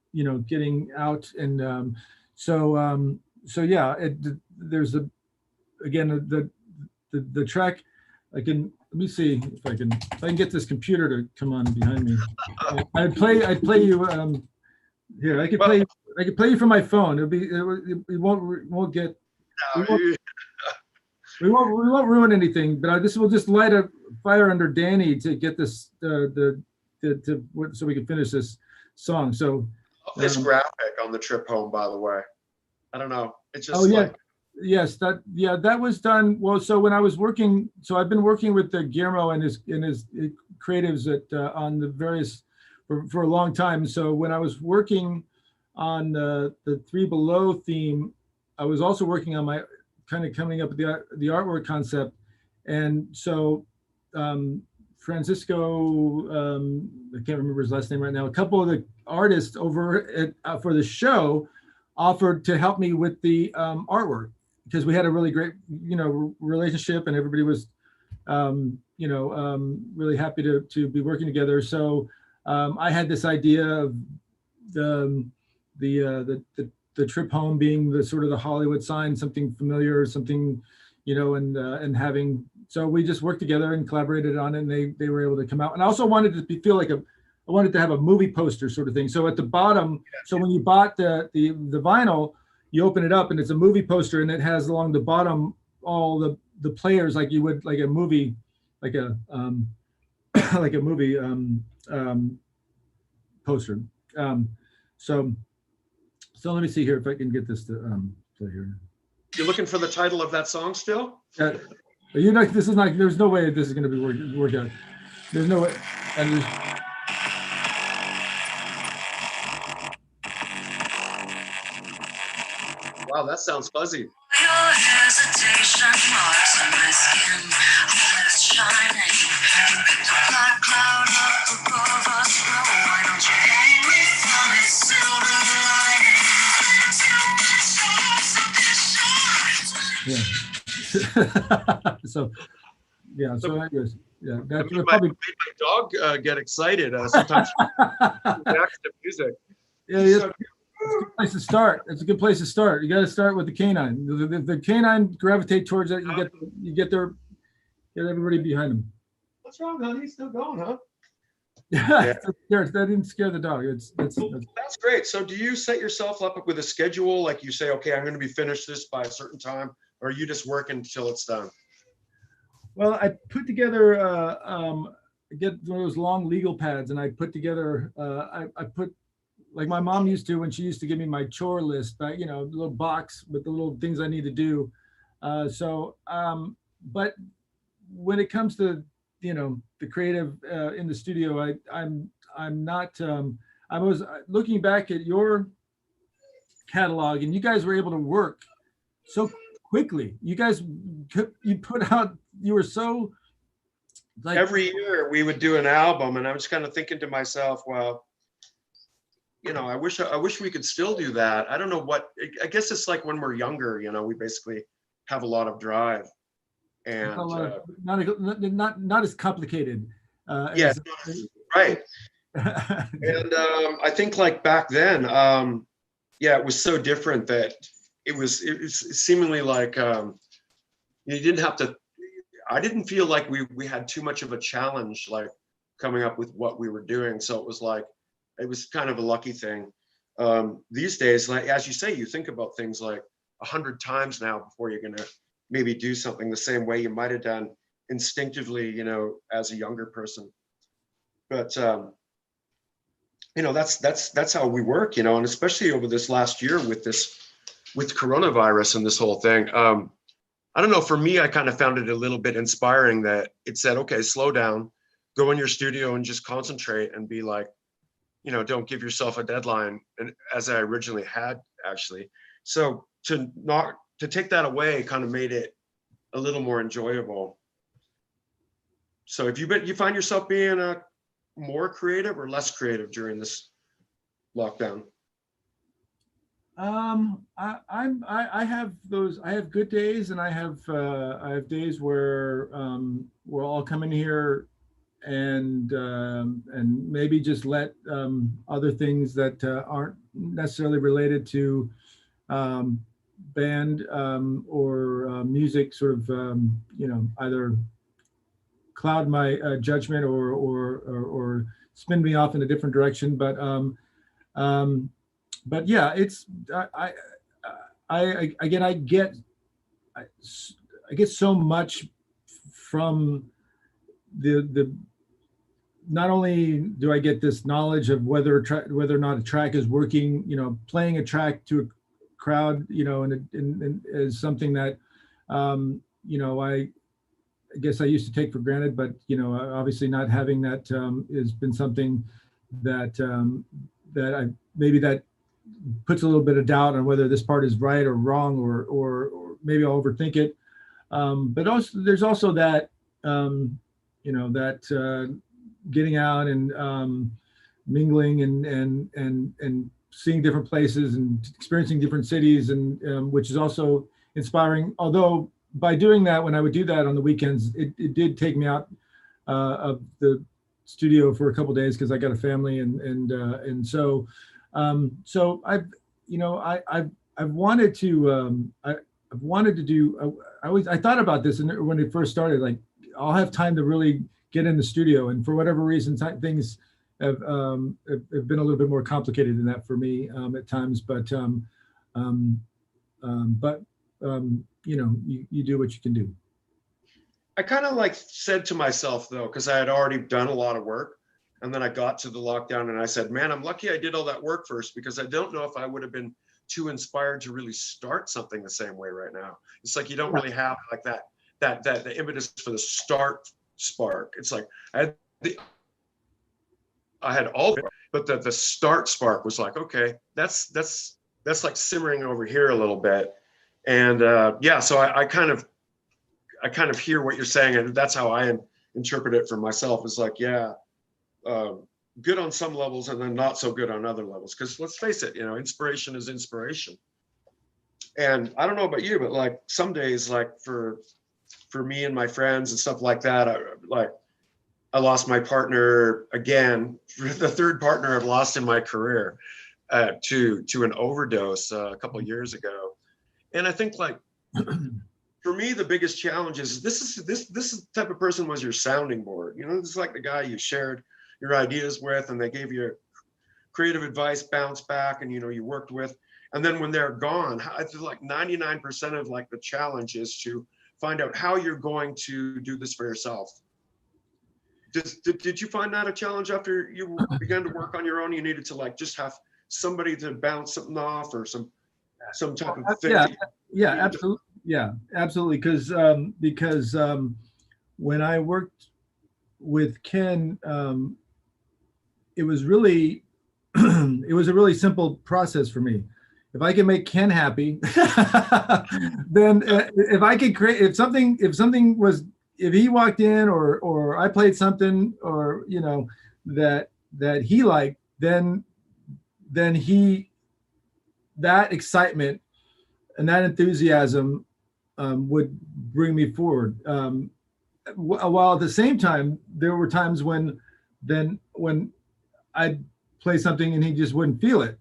getting out, and so yeah, there's the the track. Let me see if I can get this computer to come on behind me. I'd play you here. I could play you from my phone. We won't get we won't ruin anything, but this will just light a fire under Danny to get this so we can finish this song. So this graphic on the trip home, by the way, I don't know. It's just yes, that was done. Well, so when I was working, so I've been working with Guillermo and his creatives on the various for a long time. So when I was working on the Three Below theme, I was also working on my kind of coming up with the artwork concept. And so Francisco, I can't remember his last name right now, a couple of the artists over for the show offered to help me with the artwork, because we had a really great, relationship, and everybody was, really happy to be working together. So I had this idea of the trip home being the sort of the Hollywood sign, something familiar, something, and having. So we just worked together and collaborated on it, and they were able to come out. And I also wanted to feel like I wanted to have a movie poster sort of thing. So at the bottom, so when you bought the vinyl, you open it up and it's a movie poster, and it has along the bottom all the players like you would like a movie, like a like a movie poster. So let me see here if I can get this to play here. You're looking for the title of that song still? This is not. There's no way this is going to be work out. There's no way. And wow, that sounds fuzzy. Your hesitation marks on my skin. All is shining. You picked a black cloud up above us. Oh, why don't you hang with them? It's silver lining. Yeah. So anyways, that's probably made my dog get excited. Sometimes reacts to music. Yeah. So, it's a good place to start. It's a good place to start. You got to start with the canine. The canine gravitate towards it. You get everybody behind him. What's wrong, honey? He's still going, huh? Yeah. That didn't scare the dog. That's great. So do you set yourself up with a schedule? Like you say, okay, I'm going to be finished this by a certain time, or are you just working until it's done? Well, I put together, get one of those long legal pads, and I put together, I put, like my mom used to when she used to give me my chore list, a little box with the little things I need to do. But when it comes to, the creative in the studio, I'm not, I was looking back at your catalog, and you guys were able to work so quickly. You put out, you were so like every year we would do an album, and I was kind of thinking to myself, well, I wish we could still do that. I don't know I guess it's like when we're younger, we basically have a lot of drive, and not as complicated. Right. And I think like back then, it was so different that it was seemingly like you didn't have to. I didn't feel like we had too much of a challenge, like coming up with what we were doing. So it was kind of a lucky thing. These days, like as you say, you think about things like 100 times now before you're gonna maybe do something the same way you might have done instinctively, as a younger person. But that's how we work, and especially over this last year with coronavirus and this whole thing. I don't know, for me, I kind of found it a little bit inspiring that it said, okay, slow down, go in your studio and just concentrate and be like, don't give yourself a deadline, and as I originally had actually. So to take that away kind of made it a little more enjoyable. So if you find yourself being more creative or less creative during this lockdown? I have those. I have good days, and I have days where we'll all come in here and maybe just let other things that aren't necessarily related to band or music sort of either cloud my judgment or spin me off in a different direction. But yeah, it's I get so much from the not only do I get this knowledge of whether or not a track is working, playing a track to a crowd, and is something that I guess I used to take for granted, but obviously not having that has been something that that puts a little bit of doubt on whether this part is right or wrong, or maybe I'll overthink it. But also there's also that getting out and mingling and seeing different places and experiencing different cities, and which is also inspiring. Although by doing that, when I would do that on the weekends, it did take me out of the studio for a couple of days because I got a family, and so I've wanted to I've wanted to do. I thought about this, and when it first started, like I'll have time to really get in the studio, and for whatever reason, things have been a little bit more complicated than that for me at times. But you do what you can do. I kind of like said to myself though, because I had already done a lot of work, and then I got to the lockdown, and I said, "Man, I'm lucky I did all that work first, because I don't know if I would have been too inspired to really start something the same way right now." It's like you don't really have like that the impetus for the start spark. It's like I had all, but the start spark was like, okay, that's like simmering over here a little bit, and yeah. So I kind of hear what you're saying, and that's how I interpret it for myself. It's like, yeah, good on some levels, and then not so good on other levels. Because let's face it, inspiration is inspiration. And I don't know about you, but like some days, like for me and my friends and stuff like that, I lost my partner again, the third partner I've lost in my career, to an overdose a couple of years ago. And I think like for me, the biggest challenge is this type of person was your sounding board. This is like the guy you shared your ideas with, and they gave you creative advice, bounce back, and you worked with. And then when they're gone, I feel like 99% of like the challenge is to find out how you're going to do this for yourself. Did you find that a challenge after you began to work on your own? You needed to like just have somebody to bounce something off, or some type of thing. Yeah, absolutely. Yeah, absolutely. Because when I worked with Ken, it was really it was a really simple process for me. If I can make Ken happy, then if I could create, if he walked in or I played something, or that he liked, then that excitement and that enthusiasm would bring me forward. While at the same time, there were times when I'd play something and he just wouldn't feel it,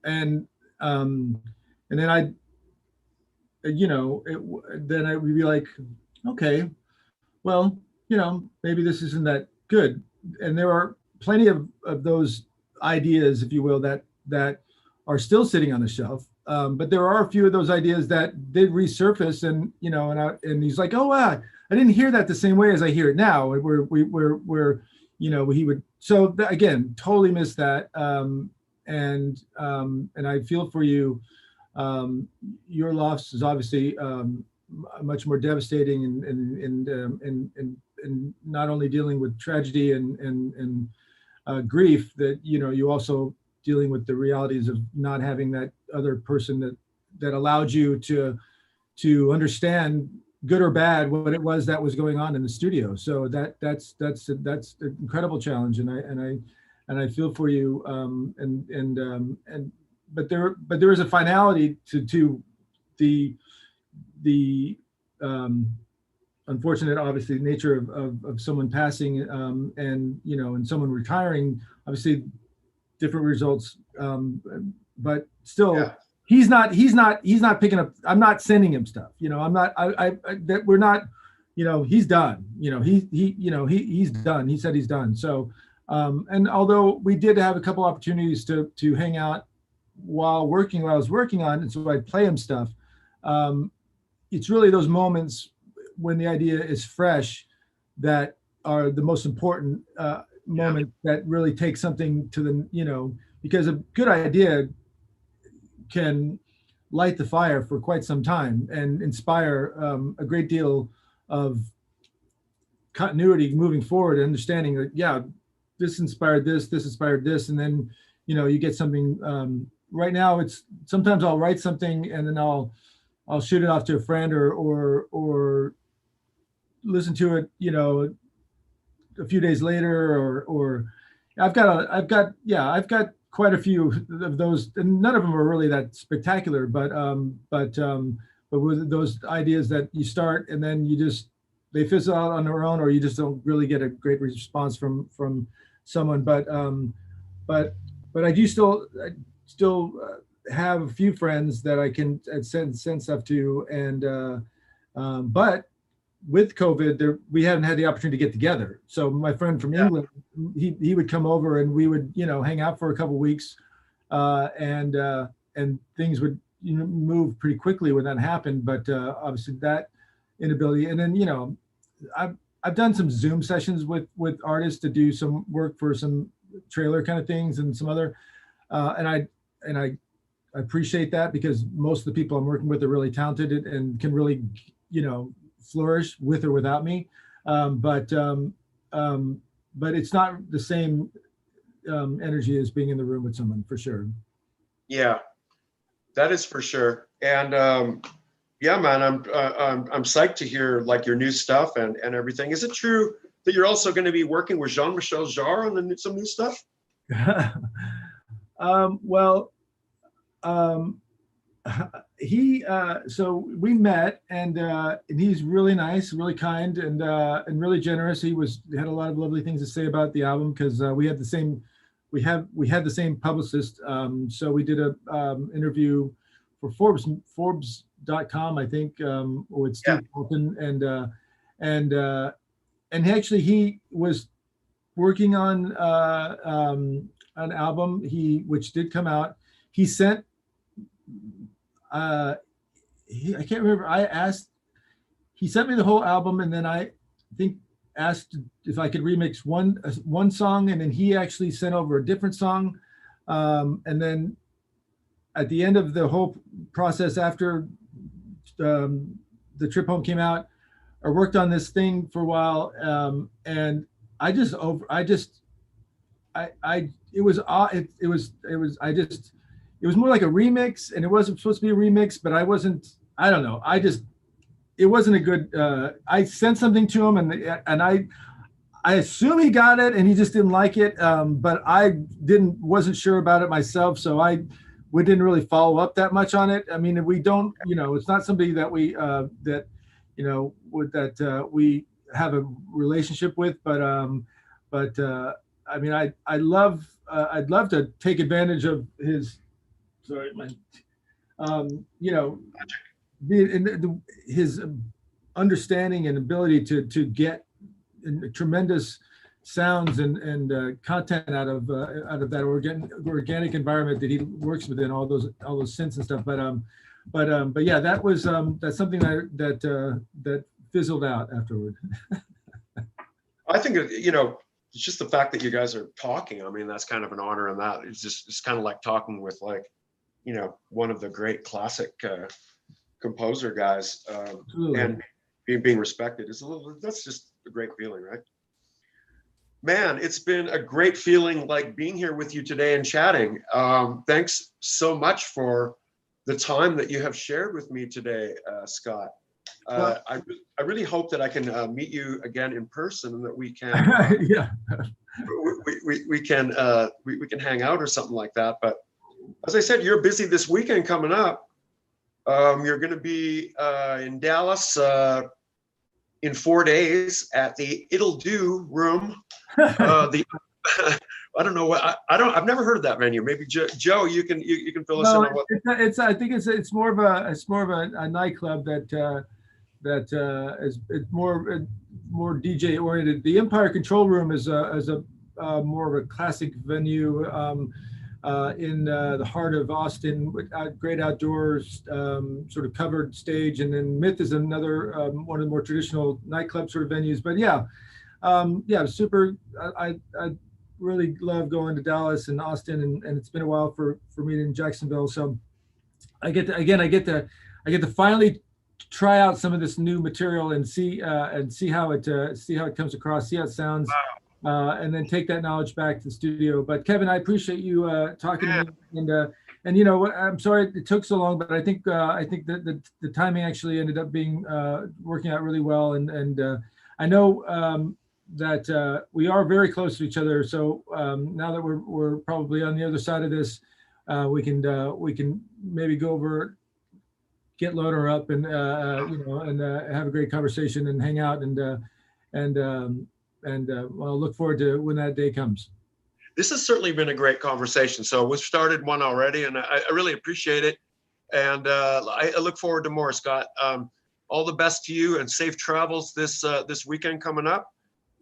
and then I'd then I would be like, okay, well, maybe this isn't that good. And there are plenty of those ideas, if you will, that are still sitting on the shelf. But there are a few of those ideas that did resurface, and and he's like, oh wow, I didn't hear that the same way as I hear it now. Where he would. So again, totally missed that. And I feel for you. Your loss is obviously much more devastating, and not only dealing with tragedy and grief, that you also dealing with the realities of not having that other person that allowed you to understand, good or bad, what it was that was going on in the studio. So that's an incredible challenge, and I feel for you. But there is a finality to the unfortunate, obviously, nature of someone passing, and someone retiring. Obviously, different results, but still, Yeah. he's not picking up. I'm not sending him stuff. I'm not. That we're not. He's done. He's done. He said he's done. So, and although we did have a couple opportunities to hang out while I was working on it, so I'd play him stuff. It's really those moments when the idea is fresh that are the most important moment that really take something to the, because a good idea can light the fire for quite some time and inspire a great deal of continuity moving forward and understanding that, this inspired this, and then, you get something. Right now, it's sometimes I'll write something and then I'll shoot it off to a friend or listen to it, a few days later, or I've got quite a few of those, and none of them are really that spectacular, but with those ideas that you start and then they fizzle out on their own, or you just don't really get a great response from someone. But I do still have a few friends that I can send stuff to, and but with COVID, we haven't had the opportunity to get together. So my friend from England, he would come over and we would, hang out for a couple of weeks, and things would move pretty quickly when that happened. But obviously that inability, and then I've done some Zoom sessions with artists to do some work for some trailer kind of things and some other, and I appreciate that because most of the people I'm working with are really talented and can really, flourish with or without me. But it's not the same energy as being in the room with someone, for sure. Yeah, that is for sure. And man, I'm psyched to hear like your new stuff and everything. Is it true that you're also going to be working with Jean-Michel Jarre on some new stuff? So we met, and he's really nice, really kind, and really generous. He had a lot of lovely things to say about the album because we had the same publicist. So we did a interview for Forbes.com, I think, with Steve Colton, and he was working on an album which did come out. He sent. I can't remember. He sent me the whole album, and then I think asked if I could remix one song, and then he actually sent over a different song. And then at the end of the whole process, after the Trip Home came out, I worked on this thing for a while, and it was more like a remix, and it wasn't supposed to be a remix, but I don't know. It wasn't a good, I sent something to him and I assume he got it and he just didn't like it. But I wasn't sure about it myself. So we didn't really follow up that much on it. I mean, we don't, it's not somebody that we we have a relationship with, but I mean, I'd love to take advantage of his, his understanding and ability to get tremendous sounds and content out of that organic environment that he works within, all those synths and stuff. But yeah, that's something that fizzled out afterward. I think it's just the fact that you guys are talking. I mean, that's kind of an honor, and that it's kind of like talking with one of the great classic composer guys, and being respected that's just a great feeling, right? Man, it's been a great feeling like being here with you today and chatting. Thanks so much for the time that you have shared with me today, Scott. I really hope that I can meet you again in person and that we can we can hang out or something like that. But as I said, you're busy this weekend coming up. You're going to be in Dallas in 4 days at the It'll Do Room, the I don't know what I've never heard of that venue. Maybe Joe, you can fill us No, in on what. it's I think it's more of a nightclub that is it's more DJ oriented. The Empire Control Room is a more of a classic venue in the heart of Austin, with great outdoors, sort of covered stage, and then Myth is another one of the more traditional nightclub sort of venues. But yeah, super. I really love going to Dallas and Austin, and it's been a while for me in Jacksonville. So I get to finally try out some of this new material and see how it comes across, see how it sounds. And then take that knowledge back to the studio. But Kevin, I appreciate you talking to me, and you know what, I'm sorry it took so long, but I think that the timing actually ended up being working out really well, and I know that we are very close to each other. So now that we're probably on the other side of this, we can maybe go over, get Loader up, and have a great conversation and hang out, and I'll look forward to when that day comes. This has certainly been a great conversation. So we've started one already, and I really appreciate it. And I look forward to more, Scott. All the best to you, and safe travels this weekend coming up.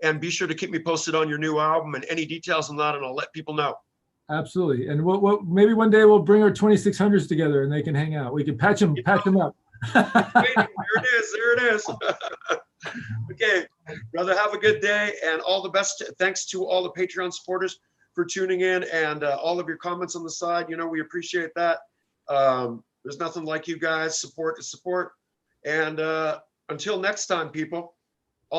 And be sure to keep me posted on your new album and any details on that, and I'll let people know. Absolutely. And we'll maybe one day we'll bring our 2600s together and they can hang out. We can patch them up. There it is. Okay, brother, have a good day and all the best. Thanks to all the Patreon supporters for tuning in, and all of your comments on the side. You know, we appreciate that. There's nothing like you guys. Support is support. And until next time, people.